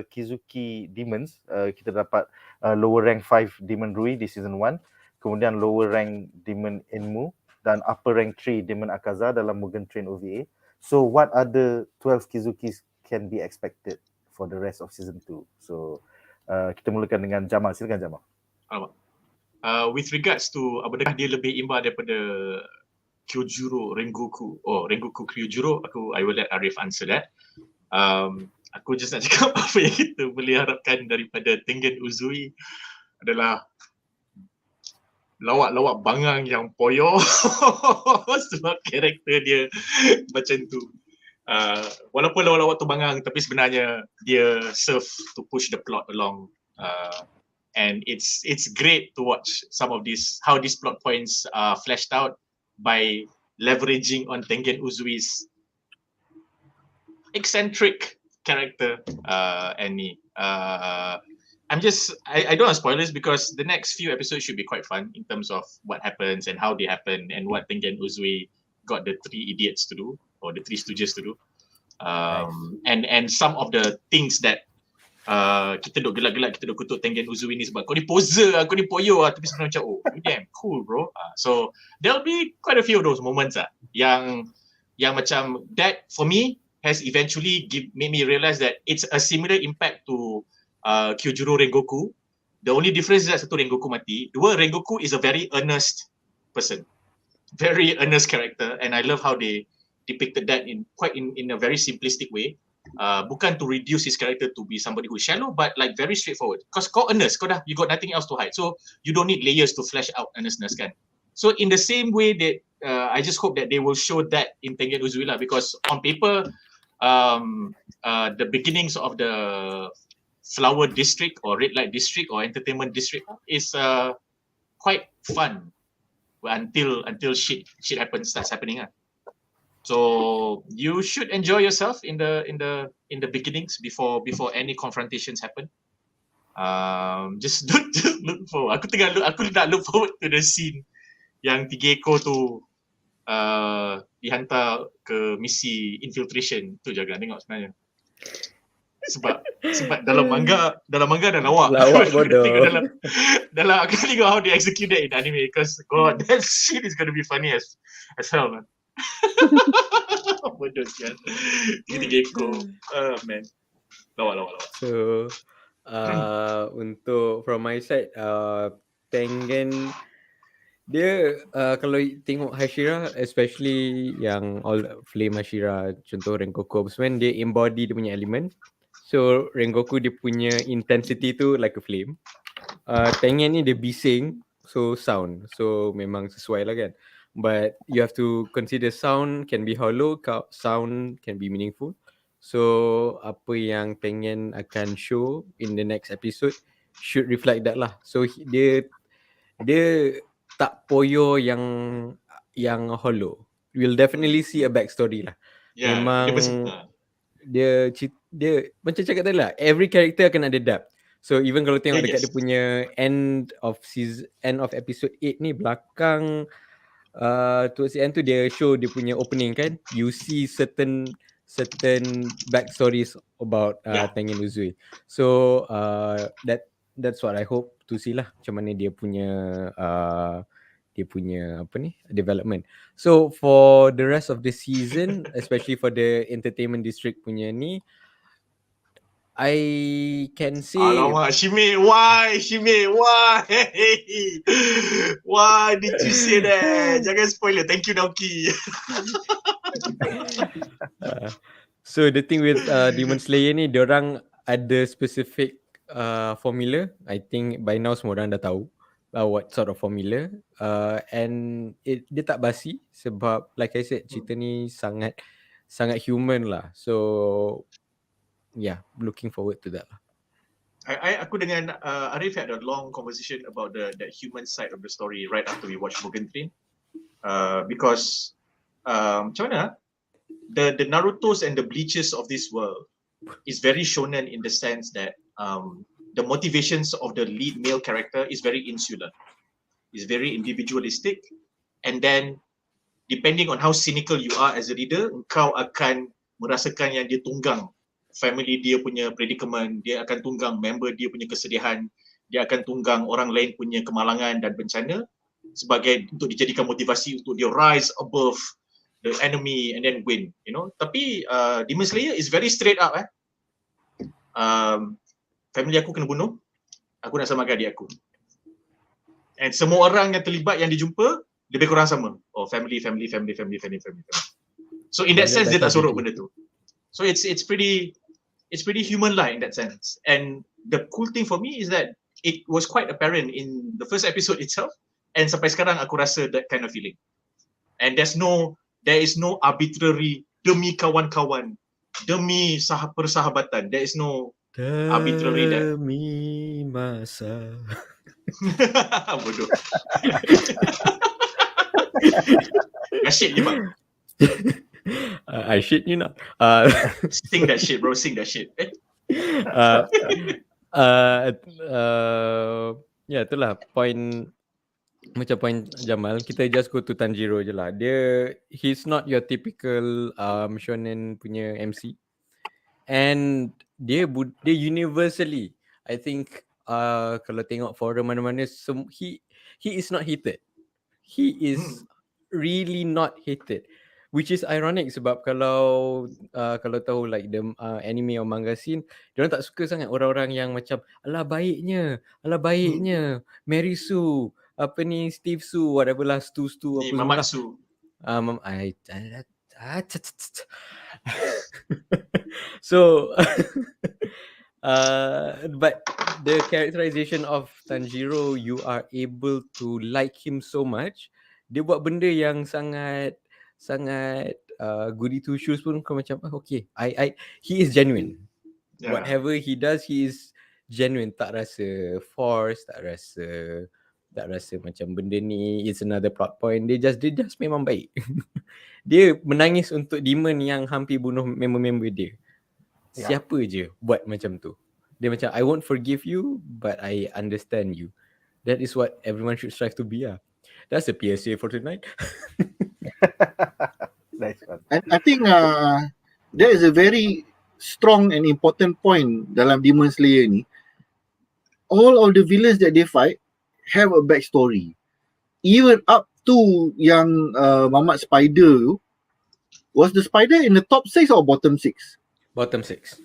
Kizuki Demons. Kita dapat lower rank 5 Demon Rui di season 1, kemudian lower rank Demon Enmu dan upper rank 3 Demon Akaza dalam Mugen Train OVA. So what other 12 Kizukis can be expected for the rest of season 2? So kita mulakan dengan Jamal. Silakan Jamal. With regards to apakah dia lebih imba daripada Kyojuro Rengoku Rengoku Kyojuro, I will let Ariff answer that. Aku just nak cakap apa yang kita boleh harapkan daripada Tengen UZUI adalah lawak-lawak bangang yang poyo sebab karakter dia macam tu. Walaupun lawak-lawak tu bangang, tapi sebenarnya dia serve to push the plot along, and it's great to watch some of how these plot points are fleshed out by leveraging on Tengen UZUI's eccentric character. I don't want spoilers because the next few episodes should be quite fun in terms of what happens and how they happen and what Tengen UZUI got the 3 idiots to do, or the 3 stooges to do. And some of the things that kita duk gelak-gelak, kita duk kutuk Tengen UZUI ni sebab kau ni poser, kau ni poyo lah, tapi sebenarnya macam you damn cool bro. So there'll be quite a few of those moments yang macam that for me has eventually made me realize that it's a similar impact to Kyojuro Rengoku. The only difference is that satu Rengoku mati, dua Rengoku is a very earnest person, very earnest character, and I love how they depicted that in a very simplistic way. Bukan to reduce his character to be somebody who is shallow, but like very straightforward. Because kau earnest, you got nothing else to hide. So you don't need layers to flesh out earnestness kan. So in the same way that I just hope that they will show that in Tengen UZUI lah, because on paper, the beginnings of the flower district or red light district or entertainment district is quite fun until shit starts happening. So you should enjoy yourself in the beginnings before any confrontations happen. Just look forward. Aku nak look forward to the scene yang 3 ekor tu dihantar ke misi infiltration tu je nak tengok sebenarnya. Sebab dalam manga dah lawak. Lawak bodoh. dalam aku tengok how they execute that in anime, because god, that shit is going to be funny as hell, man. Bodoh sial. 3 ekor. Man. Lawak. So untuk from my side, Tengen dia kalau tengok Hashira, especially yang all flame Hashira, contoh Rengoku Obsman, dia embody dia punya element. So Rengoku dia punya intensity tu like a flame. Tengen ni dia bising, so sound. So memang sesuai lah kan. But you have to consider sound can be hollow, sound can be meaningful. So apa yang Tengen akan show in the next episode should reflect that lah. So dia tak poyo yang hollow. We'll definitely see a backstory lah. Yeah, memang dia macam cakap tadi lah, every character akan ada depth. So even kalau tengok dekat dia punya end of episode 8 ni, belakang towards the end tu dia show dia punya opening kan, you see certain backstories about Tengen UZUI. So that's what I hope to see lah, macam mana dia punya apa ni, development. So for the rest of the season, especially for the entertainment district punya ni, I can say alamak, Shime, why? Why did you say that? Jangan spoiler. Thank you, Naoki. So the thing with Demon Slayer ni, diorang ada specific formula. I think by now semua orang dah tahu what sort of formula, and dia tak basi sebab like I said, cerita ni sangat human lah. So yeah, looking forward to that lah. Aku dengan Ariff had a long conversation about that human side of the story right after we watched Mugen Train, because macam mana, the Narutos and the Bleaches of this world is very shonen in the sense that the motivations of the lead male character is very insular, is very individualistic, and then depending on how cynical you are as a reader, kau akan merasakan yang dia tunggang family dia punya predicament, dia akan tunggang member dia punya kesedihan, dia akan tunggang orang lain punya kemalangan dan bencana sebagai untuk dijadikan motivasi untuk dia rise above the enemy and then win, you know. Tapi Demon Slayer is very straight up. Family aku kena bunuh, aku nak selamatkan adik aku, and semua orang yang terlibat yang dijumpa lebih kurang sama. Oh, family. So in that sense dia tak sorok benda tu. So it's pretty human lah in that sense. And the cool thing for me is that it was quite apparent in the first episode itself, and sampai sekarang aku rasa that kind of feeling. And there is no arbitrary demi kawan-kawan, demi persahabatan. There is no arbitrary that. Demi masa. Bodoh. Asyik je bang. I shit you not. Sing that shit, bro. Sing that shit. Ya, itulah point, macam point Jamal. Kita just go to Tanjiro je lah. He's not your typical shonen punya MC, and dia universally, I think, kalau tengok forum mana-mana, he is not hated. He is really not hated, which is ironic sebab kalau tahu like the anime or manga scene, diorang tak suka sangat orang-orang yang macam alah baiknya Merisu, apa ni, Steve Su, whatever lah, Stu apa semua Mamatsu. So but the characterization of Tanjiro, you are able to like him so much. Dia buat benda yang sangat goody two shoes pun kau macam okay, he is genuine. Yeah. Whatever he does, he is genuine. Tak rasa force, tak rasa macam benda ni is another plot point. Dia just memang baik. Dia menangis untuk demon yang hampir bunuh member-member dia. Siapa je buat macam tu. Dia macam, I won't forgive you, but I understand you. That is what everyone should strive to be. That's a PSA for tonight. Nice one. And I think there is a very strong and important point dalam Demon Slayer ni. All of the villains that they fight have a backstory. Even up to yang Mamat Spider tu. Was the spider in the top 6 or bottom 6? Bottom 6.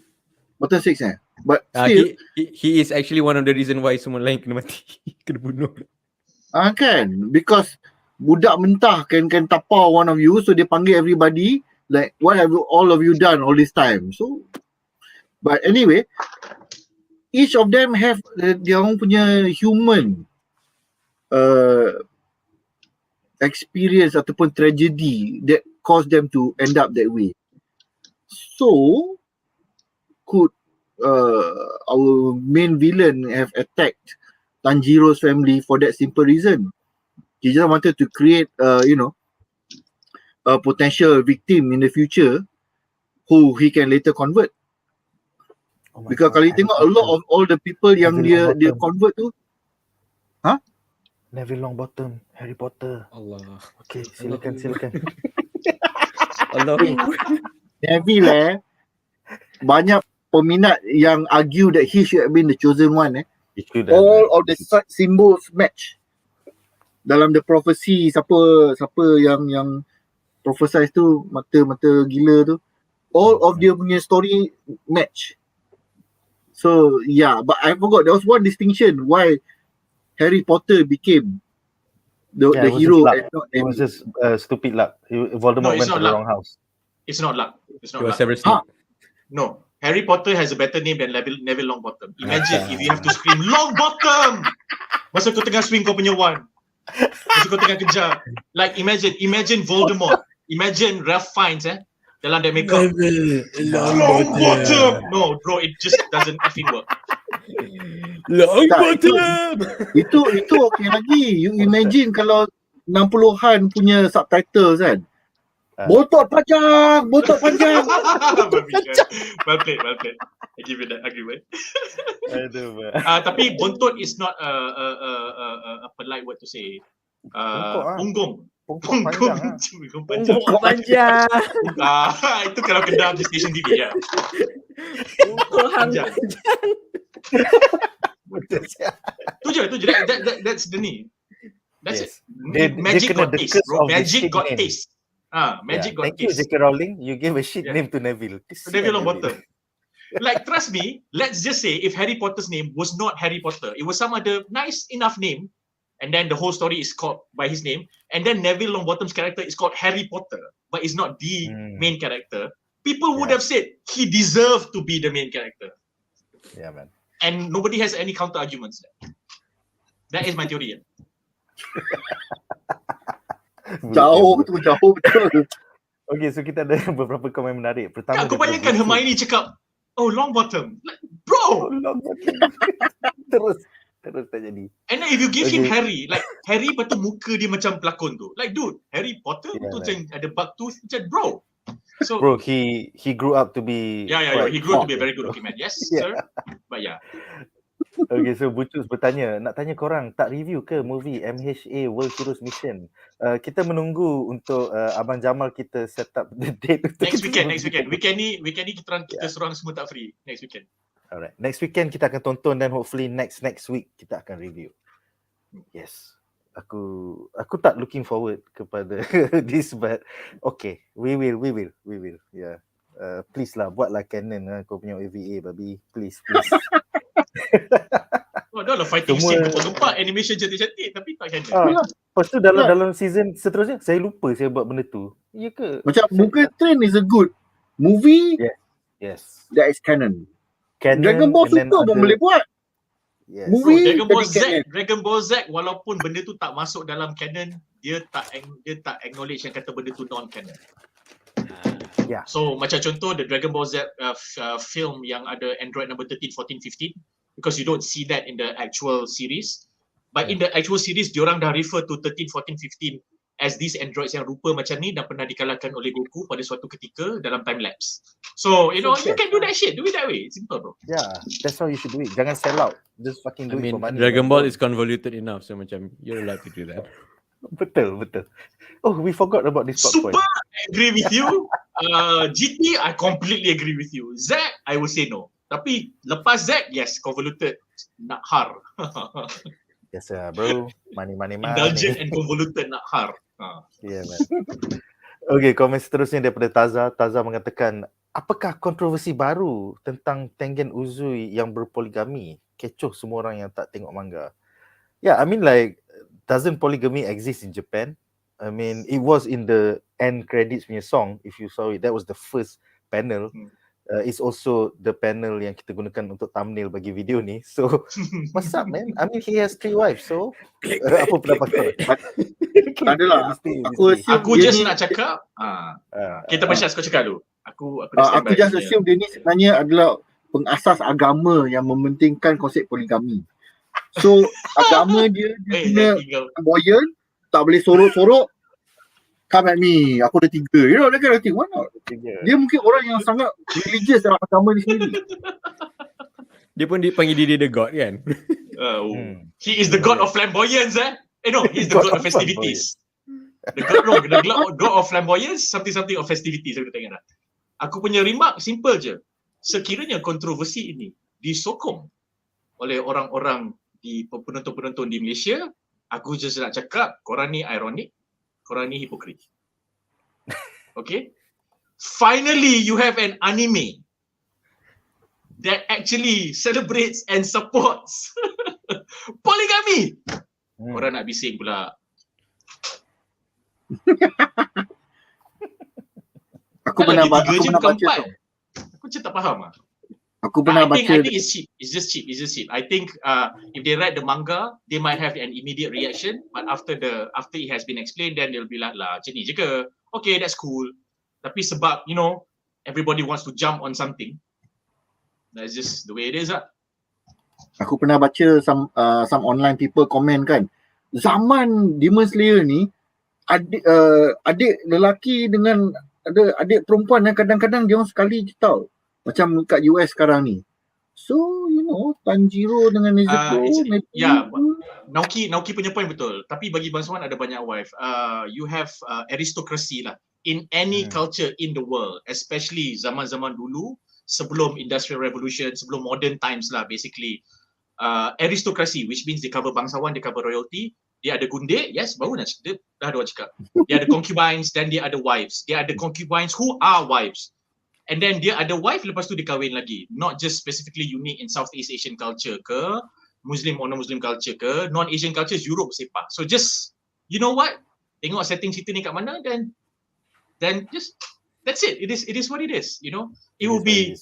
Bottom 6 But still he is actually one of the reason why semua lain kena mati. Kena bunuh. Kan, because budak mentah can tapau one of you, so dia panggil everybody like, what have all of you done all this time? So, but anyway, each of them have their own punya human experience ataupun tragedy that caused them to end up that way. So, could our main villain have attacked Tanjiro's family for that simple reason? He just wanted to create, a potential victim in the future who he can later convert. Because kalau you tengok a lot of all the people yang dia convert tu, Neville Longbottom, Harry Potter. Allah. Okay, silakan. Allah. Neville banyak peminat yang argue that he should have been the chosen one. All of the symbols match. Dalam the prophecy, siapa yang prophesize tu, mata gila tu, all of dia punya story match. So yeah, but I forgot there was one distinction why Harry Potter became the hero. It was just stupid luck. Voldemort went to the wrong house. It's not luck. It's not It was luck. Severus Snape. No. Harry Potter has a better name than Neville Longbottom. Imagine if you have to scream Longbottom masa kau tengah swing kau punya wand. Masa kau tengah kejar. Like imagine Voldemort. Imagine Ralph Fiennes dalam that makeup. Longbottom. No bro, it just doesn't effing work. Longbottom. Itu okay lagi. You imagine kalau 60-an punya subtitles kan. Botot panjang. Well played. I give you that argument. Tapi bontot is not a polite word to say. Punggung. Punggung panjang. Itu kalau kena di station TV ya. Punggung panjang. Tu je. That's the name. That's Yes. it. Magic got taste, bro. Magic got taste. Magic got Thank you, taste. J.K. Rowling. You gave a shit name to Neville. Neville Longbottom. Like, trust me, let's just say if Harry Potter's name was not Harry Potter, it was some other nice enough name, and then the whole story is called by his name, and then Neville Longbottom's character is called Harry Potter, but is not the main character, people would have said he deserved to be the main character. Yeah, man. And nobody has any counter arguments. That is my theory. Jauh betul. Okay, so kita ada beberapa komen menarik. Pertama, Aku bayangkan Hermione cakap, oh Longbottom, like, bro. terus tak jadi. And then if you give him Harry, like Harry lepas tu muka dia macam pelakon tu. Like dude, Harry Potter tu macam ada bug tu macam bro. So bro, he grew up to be he grew up to be a very good looking man. Yes, sir. But yeah. Okay, so Bucus bertanya, nak tanya korang tak review ke movie MHA World Heroes Mission? Kita menunggu untuk Abang Jamal kita set up the date. Next weekend. Weekend ni kita seorang semua tak free. Next weekend. Alright. Next weekend kita akan tonton dan hopefully next week kita akan review. Yes. Aku tak looking forward kepada this, but okay, we will. Yeah. Please lah, buatlah canon kau punya OVA babi. Please. Dah lah fighting scene gempak animation cantik-cantik tapi tak canon. Lepas tu dalam season seterusnya saya lupa saya buat benda tu. Ya ke? Macam muka train is a good movie. Yeah. Yes. That is canon. Canon, Dragon Ball and then Super pun boleh buat. Yes. Bro, Movie Dragon Ball jadi canon. Z, Dragon Ball Z walaupun benda tu tak masuk dalam canon, dia tak acknowledge yang kata benda tu non-canon. Yeah. So macam contoh the Dragon Ball Z film yang ada android number 13, 14, 15, because you don't see that in the actual series. But in the actual series, diorang dah refer to 13, 14, 15 as these androids yang rupa macam ni dan pernah dikalahkan oleh Goku pada suatu ketika dalam time lapse. So, you know, you can do that shit. Do it that way. Simple, bro. Yeah, that's how you should do it. Jangan sell out. Just fucking do I it mean, for money. Dragon Ball is convoluted enough, so macam you're allowed to do that. Betul. Oh, we forgot about this plot Super, point. I agree with you. GT, I completely agree with you. Z, I will say no. Tapi lepas Z, yes, convoluted, nak har. Yes, bro. Money. Indulgent and convoluted, nak har. Yeah, man. Okay, komen seterusnya daripada Taza. Taza mengatakan, apakah kontroversi baru tentang Tengen UZUI yang berpoligami? Kecoh semua orang yang tak tengok manga. Yeah, I mean like, doesn't polygamy exist in Japan? I mean, it was in the end credits punya song. If you saw it, that was the first panel. It's also the panel yang kita gunakan untuk thumbnail bagi video ni. So, what's up, man? I mean, he has 3 wives. So, apa pendapat kau? Adalah. Aku just nak cakap, kita Pengasas kau cakap dulu. Aku Aku just assume dia ni sebenarnya adalah pengasas agama yang mementingkan konsep poligami. So, agama dia kena flamboyant, tak boleh sorok-sorok. Come at me, aku ada 3. You know, that kind of thing. Why not? Dia mungkin orang yang sangat religious dalam agama ni sendiri. Dia pun dipanggil diri the god kan? He is the god of flamboyance, no, he is the god of festivities. The god of flamboyance, something of festivities. Aku tengok dah. Aku punya remark simple je. Sekiranya kontroversi ini disokong oleh orang-orang di penonton-penonton di Malaysia, aku just nak cakap korang ni ironik, korang ni hipokrit. Okay? Finally, you have an anime that actually celebrates and supports polygamy. Orang nak bising pula. Aku pernah baca. Aku macam tak faham lah. Aku pernah baca. I think it's cheap. It's just cheap. I think if they write the manga, they might have an immediate reaction. But after it has been explained, then they'll be like, lah, macam ni je ke? Okay, that's cool. Tapi sebab, you know, everybody wants to jump on something. That's just the way it is lah. Aku pernah baca some online people comment kan. Zaman Demon Slayer ni, adik lelaki dengan adik perempuan yang kadang-kadang dia orang sekali tau. Macam kat US sekarang ni. So, you know, Tanjiro dengan Nadzru. Naoki punya point betul. Tapi bagi bangsawan ada banyak wife. You have aristocracy lah. In any culture in the world, especially zaman-zaman dulu, sebelum Industrial Revolution, sebelum modern times lah basically. Aristocracy, which means they cover bangsawan, they cover royalty. Dia ada gundik, yes, baru nak cakap. Dah ada orang cakap. Dia ada concubines, dan dia ada wives. Dia ada concubines who are wives. And then dia ada wife, lepas tu dia kahwin lagi. Not just specifically unique in Southeast Asian culture ke, Muslim or non-Muslim culture ke, non-Asian cultures, Europe sepak. So just, you know what? Tengok setting cerita ni kat mana, then just, that's it. It is what it is, you know? It will be,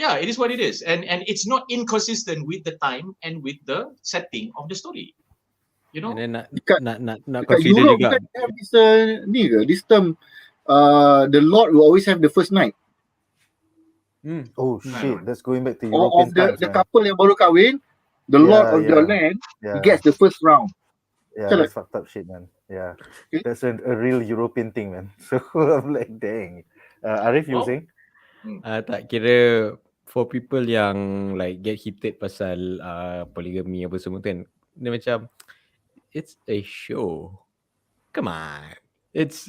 yeah, it is what it is. And it's not inconsistent with the time and with the setting of the story. You know? And then nak Kat consider Europe juga. bukan have this term, the Lord will always have the first night. Oh shit, that's going back to Or European of times. the couple yang baru kahwin, the Lord of the land, he gets the first round. Yeah, that's fucked up shit, man. Yeah, that's a real European thing, man. So I'm like, dang. Ariff, you saying? Tak kira for people yang like get heated pasal polygamy apa semua kan, dia macam it's a show. Come on. It's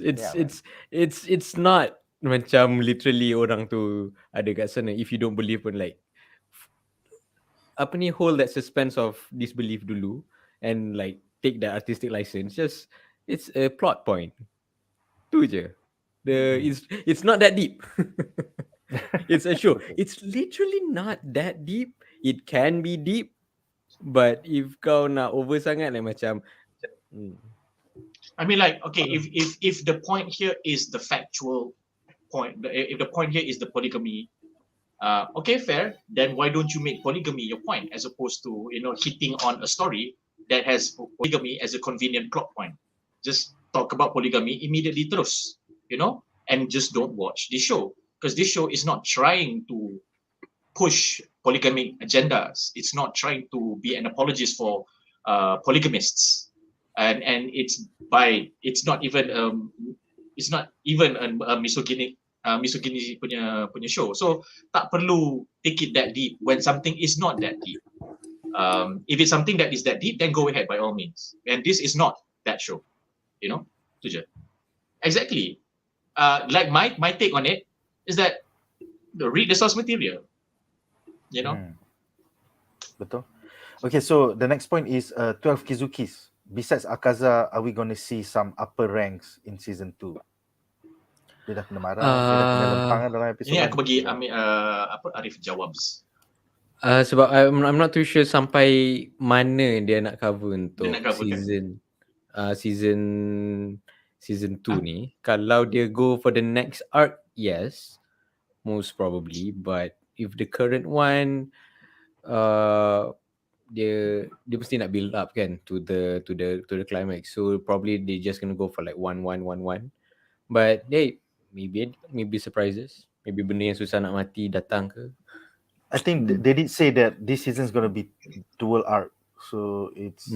not macam literally orang tu ada kat sana. If you don't believe pun like apa ni, hold that suspense of disbelief dulu and like take the artistic license. Just it's a plot point. Tu je. It's not that deep. It's a show. It's literally not that deep. It can be deep, but if kau nak over sangat like macam I mean like, okay, if the point here is the factual point, if the point here is the polygamy, Okay, fair. Then why don't you make polygamy your point as opposed to, you know, hitting on a story that has polygamy as a convenient plot point? Just talk about polygamy immediately terus, you know, and just don't watch this show, because this show is not trying to push polygamic agendas. It's not trying to be an apologist for polygamists, and it's not even a misogynic punya show. So tak perlu take it that deep when something is not that deep. If it's something that is that deep, then go ahead by all means. And this is not that show, you know. Tu je. Exactly. Like my take on it is that read the source material. You know. Betul. Okay, so the next point is 12 Kizukis. Besides Akaza, are we going to see some upper ranks in season 2? Dia dah kena marah, dia dah kena lempang dalam episod. Ini aku bagi Ariff jawab. Sebab I'm not too sure sampai mana dia nak cover untuk season 2 ni. Kalau dia go for the next arc, yes, most probably. But if the current one, dia mesti nak build up kan to the climax. So probably they just gonna go for like 1-1. But hey, maybe surprises. Maybe benda yang susah nak mati datang ke. I think they did say that this season is going to be dual arc. So it's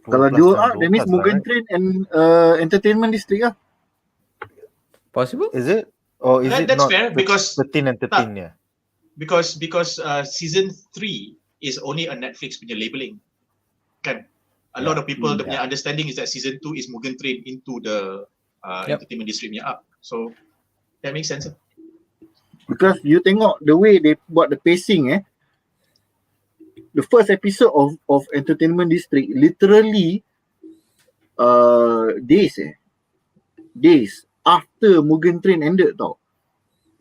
kalau dual arc, that means Mugen Train and Entertainment District lah. Possible? Is it? Or is it that's not fair because 13 and 13 yeah? Because season 3 is only a Netflix punya labeling. Kan? A lot of people punya understanding is that season 2 is Mugen Train into the Entertainment District punya arc. So that makes sense. Because you tengok the way they buat the pacing, the first episode of Entertainment District literally days after Mugen Train ended tau.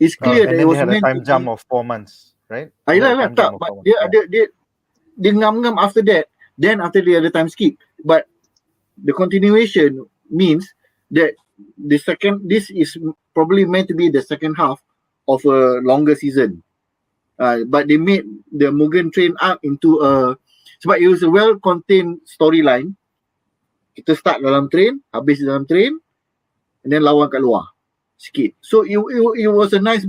It's clear that it was meant a time jump of 4 months, right? Ayolah tak, but dia ngam-ngam after that. Then after the other time skip. But the continuation means that this is probably meant to be the second half of a longer season. But they made the Mugen Train arc into sebab it was a well-contained storyline. Kita start dalam train, habis dalam train, and then lawan kat luar sikit. So it was a nice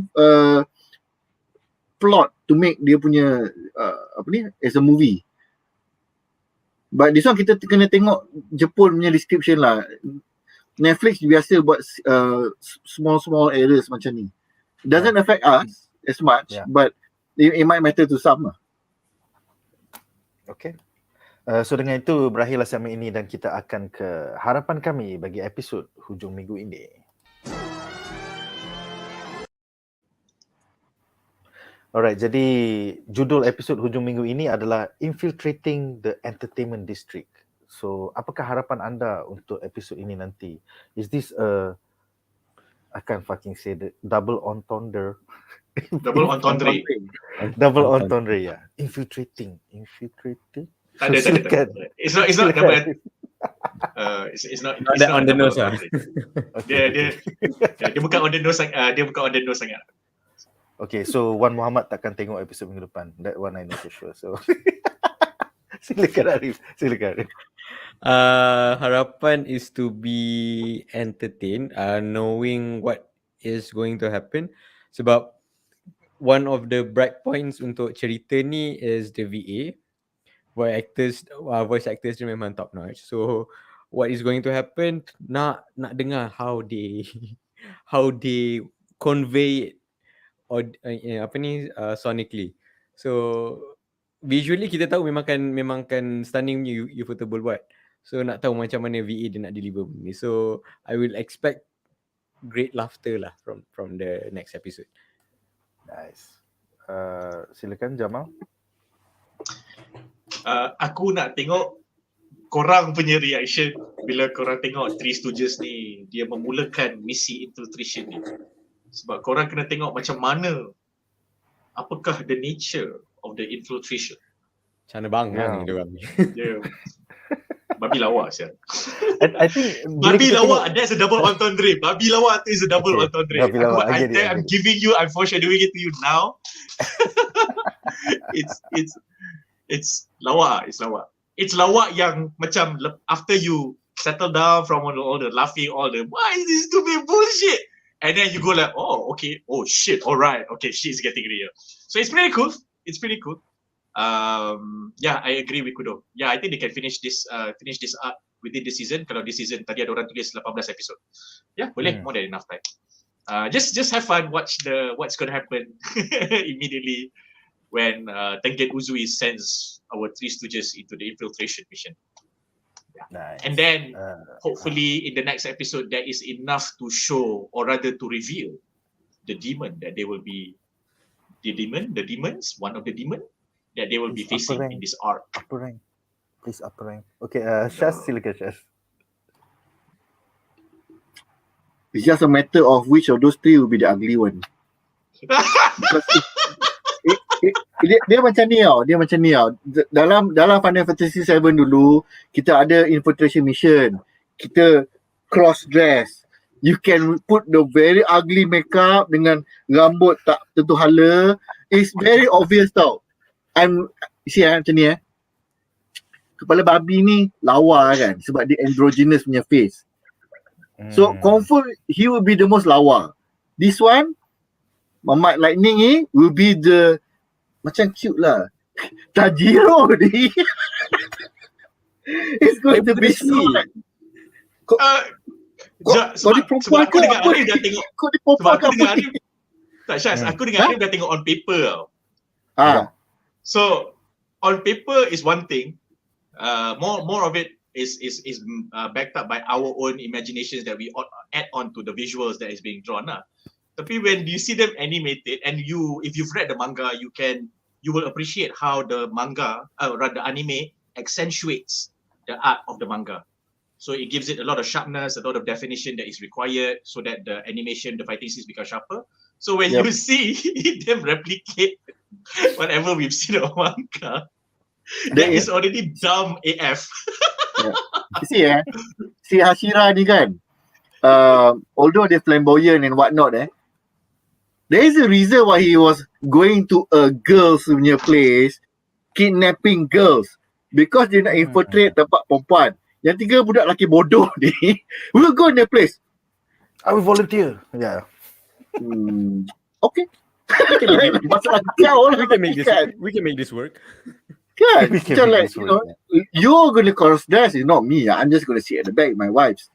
plot to make dia punya as a movie. But this one kita kena tengok Jepun punya description lah. Netflix biasa buat small errors macam ni. It doesn't affect us as much, but it might matter to some lah. Okay. So dengan itu berakhirlah segmen ini dan kita akan ke harapan kami bagi episod hujung minggu ini. Alright, jadi judul episod hujung minggu ini adalah Infiltrating the Entertainment District. So, apakah harapan anda untuk episod ini nanti? Is this I can't fucking say the double entendre. Double entendre. Double entendre, ya. Infiltrating. Tak ada. It's not double. It's not on the nose lah. Dia bukan on the nose sangat. Okay, so Wan Muhammad takkan tengok episod minggu depan. That one I know for sure. So silakan Ariff. Harapan is to be entertained, knowing what is going to happen. Sebab one of the bright points untuk cerita ni is the VA. Voice actors dia memang top notch. So what is going to happen, nak dengar how they convey it sonically. So visually kita tahu memang kan stunning ufotable buat. So nak tahu macam mana VA dia nak deliver ni. So I will expect great laughter lah from the next episode. Nice. Silakan Jamal. Aku nak tengok korang punya reaction bila korang tengok Three Stooges ni dia memulakan misi infiltration ni. Sebab korang kena tengok macam mana, apakah the nature of the infiltration. Macam mana bangang dia orang ni. Babi lawa sial. I think bila Babi kita lawa, tengok- that's a double entendre. Babi lawa tu is a double Okay, entendre. babi lawa, I get it, I I'm get it. giving you, I'm foreshadowing it to you now. It's lawa, it's lawa. It's lawa yang macam after you settle down from all the laughing, all the why is this stupid bullshit, and then you go like, oh okay, oh shit, all right, okay, shit's getting real. So it's pretty cool. It's pretty cool. Yeah, I agree with Kudo. Yeah, I think they can finish this arc within this season. Kalau this season tadi ada orang tulis 18 episode. Yeah, boleh, more than enough time. Just have fun, watch what's going to happen immediately when Tengen UZUI sends our three stooges into the infiltration mission. Yeah. Nice. And then hopefully in the next episode there is enough to show, or rather to reveal, the demon that they will be one of the demon that they will be Please facing upper rank. in this arc. Upper rank. Please upper rank. Okay, Shaz, silakan Shaz. It's just a matter of which of those three will be the ugly one. Because dia macam ni tau. Dia macam ni tau. Dalam Final Fantasy 7 dulu, kita ada infiltration mission. Kita cross dress. You can put the very ugly makeup dengan rambut tak tentu hala. It's very obvious tau. Macam ni kepala babi ni lawa kan sebab dia androgynous punya face. So confirm he will be the most lawa. This one Mamat Lightning ni will be the macam cute lah. Tajiro ni. It's going to be so like kau ni perempuan ke apa ni? Kau ni perempuan ke apa ni? Tak Syaz, aku dengar Ariff dah tengok on paper tau. So on paper is one thing. More of it is backed up by our own imaginations that we add on to the visuals that is being drawn lah. Tapi when you see them animated, and if you've read the manga, you will appreciate how the manga, rather anime, accentuates the art of the manga. So it gives it a lot of sharpness, a lot of definition that is required, so that the animation, the fighting scenes become sharper. So when you see them replicate whatever we've seen on manga, that is already dumb AF. You see si Hashira ni kan, although they're flamboyant and whatnot there is a reason why he was going to a girls punya place, kidnapping girls, because dia nak infiltrate tempat perempuan. Yang tiga budak lelaki bodoh ni, we'll go in their place. I will volunteer. Yeah. Okay. Masalah kau lah. We can make this work. Kan? We can Macam make like, this work, you're going to cross dress, it's not me. I'm just going to sit at the back with my wives.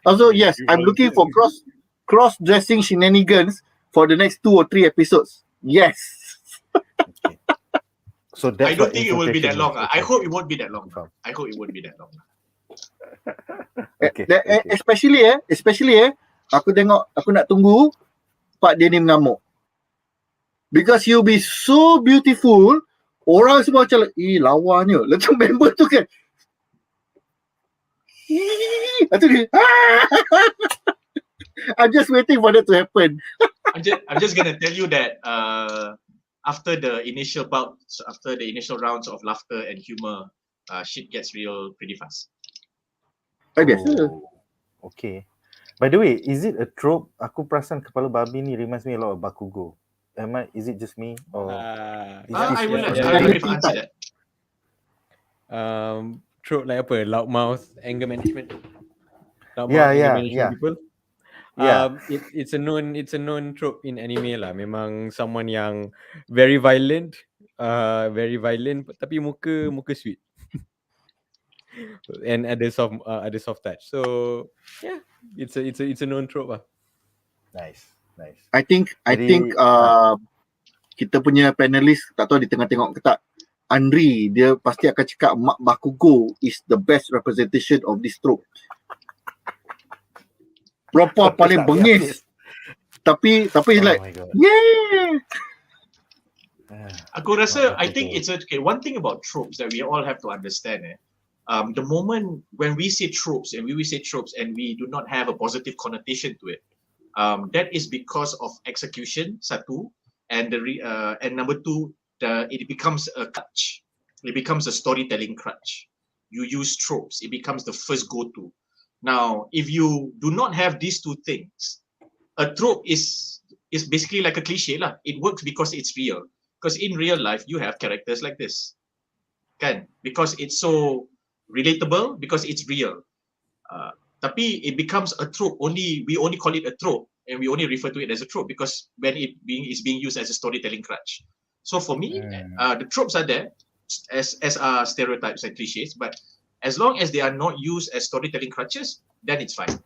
Also, yes, I'm looking for cross-dressing shenanigans for the next 2 or 3 episodes. Yes. Okay. So that's I don't what think it will be that long. infiltration I is. hope it won't be that long. Faham. I hope it won't be that long. Okay. Especially aku nak tunggu part dia ni mengamuk. Because he'll be so beautiful, orang semua macam lawanya. Macam member tu kan. Lepas dia, I'm just waiting for that to happen. I'm just gonna tell you that after the initial bouts, after the initial rounds of laughter and humor, shit gets real pretty fast. Biasa. Okay. By the way, is it a trope? Aku perasan kepala babi ni reminds me a lot of Bakugo. Is it just me? Or I will let yeah. Ariff answer that. Trope like apa? Loudmouth, anger management. Yeah. People. Yeah. It's a known trope in anime lah. Memang someone yang very violent, tapi muka sweet. And ada soft touch. So yeah, it's a known trope lah. Nice. I think kita punya panelis tak tahu dia tengah tengok ke tak. INTRI dia pasti akan cakap Mak Bakugo is the best representation of this trope. Perempuan paling bengis. Tapi like yeah. Aku rasa, I think it's okay. One thing about tropes that we all have to understand, the moment when we say tropes and we do not have a positive connotation to it, that is because of execution, satu, and number two, it becomes a crutch. It becomes a storytelling crutch. you use tropes. It becomes the first go-to. Now, if you do not have these two things, a trope is basically like a cliche lah. It works because it's real. Because in real life, you have characters like this, kan? Because it's so relatable, because it's real. Tapi it becomes a trope. We only call it a trope, and we only refer to it as a trope because when is being used as a storytelling crutch. So for me, the tropes are there as are stereotypes and cliches, but as long as they are not used as storytelling crutches, then it's fine.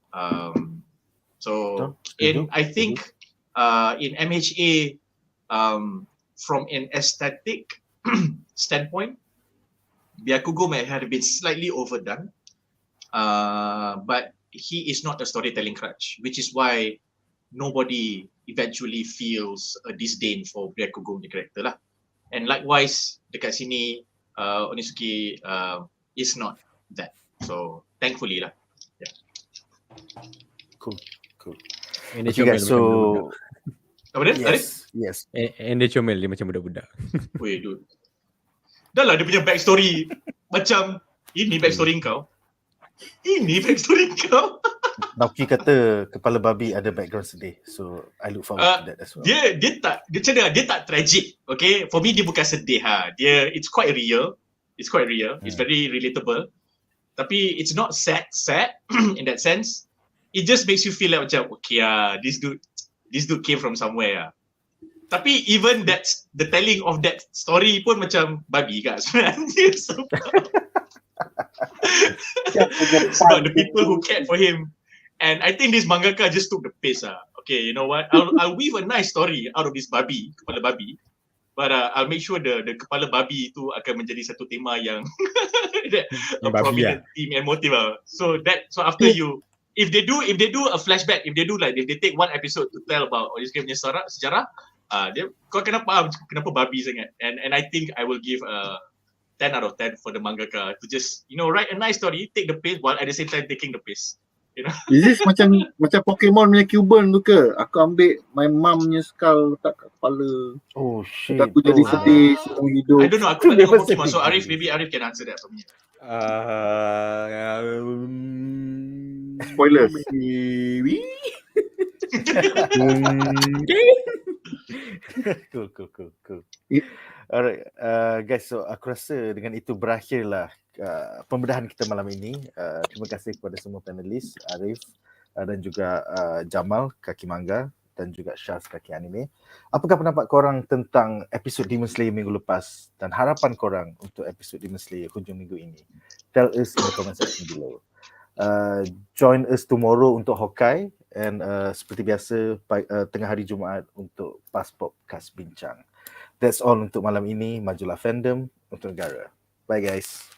I think in MHA, from an aesthetic standpoint, Byakugo may have been slightly overdone, but he is not a storytelling crutch, which is why nobody eventually feels a disdain for Byakugo the character lah. And likewise, dekat sini, Onizuki is not that. So thankfully lah. Yeah. Cool. And dia Okay, comel guys, macam budak-budak. Apa dia? Ariff? Yes. And dia comel, dia macam budak-budak. Weh, dude. Dah lah dia punya backstory macam ini backstory kau. Ini backstory kau. Naoki kata kepala babi ada background sedih. So I look forward to that as well. Dia tak tragic. Okay, for me dia bukan sedih ha. It's quite real. It's very relatable. Tapi it's not sad in that sense. It just makes you feel like macam okay this dude came from somewhere. Tapi even that's the telling of that story pun macam babi kan sebenarnya. Sebab the people who cared for him. And I think this mangaka just took the piss. Okay, you know what? I'll weave a nice story out of this kepala babi. But I'll make sure the kepala babi itu akan menjadi satu tema yang a prominent theme and motive. So after if they do a flashback, if they take one episode to tell about this game punya sejarah, kau kena faham kenapa babi sangat. And I think I will give 10 out of 10 for the mangaka to just write a nice story, take the piss while at the same time taking the piss. Is this macam Pokemon punya Cuban tu ke? Aku ambil my mum punya skull letak kat kepala. Oh shit. Aku jadi sedih seumur hidup. I don't know, aku tak tengok Pokemon. So Ariff can answer that for me. Spoilers. Cool. Alright, guys, so aku rasa dengan itu berakhirlah pembedahan kita malam ini. Terima kasih kepada semua panelis, Ariff dan juga Jamal, kaki manga, dan juga Syaz, kaki anime. Apakah pendapat korang tentang episod Demon Slayer minggu lepas dan harapan korang untuk episod Demon Slayer hujung minggu ini? Tell us in the comment section below. Join us tomorrow untuk Hokai, and seperti biasa tengah hari Jumaat untuk BuzzPOP Kas Bincang. That's all untuk malam ini. Majulah fandom untuk negara. Bye guys.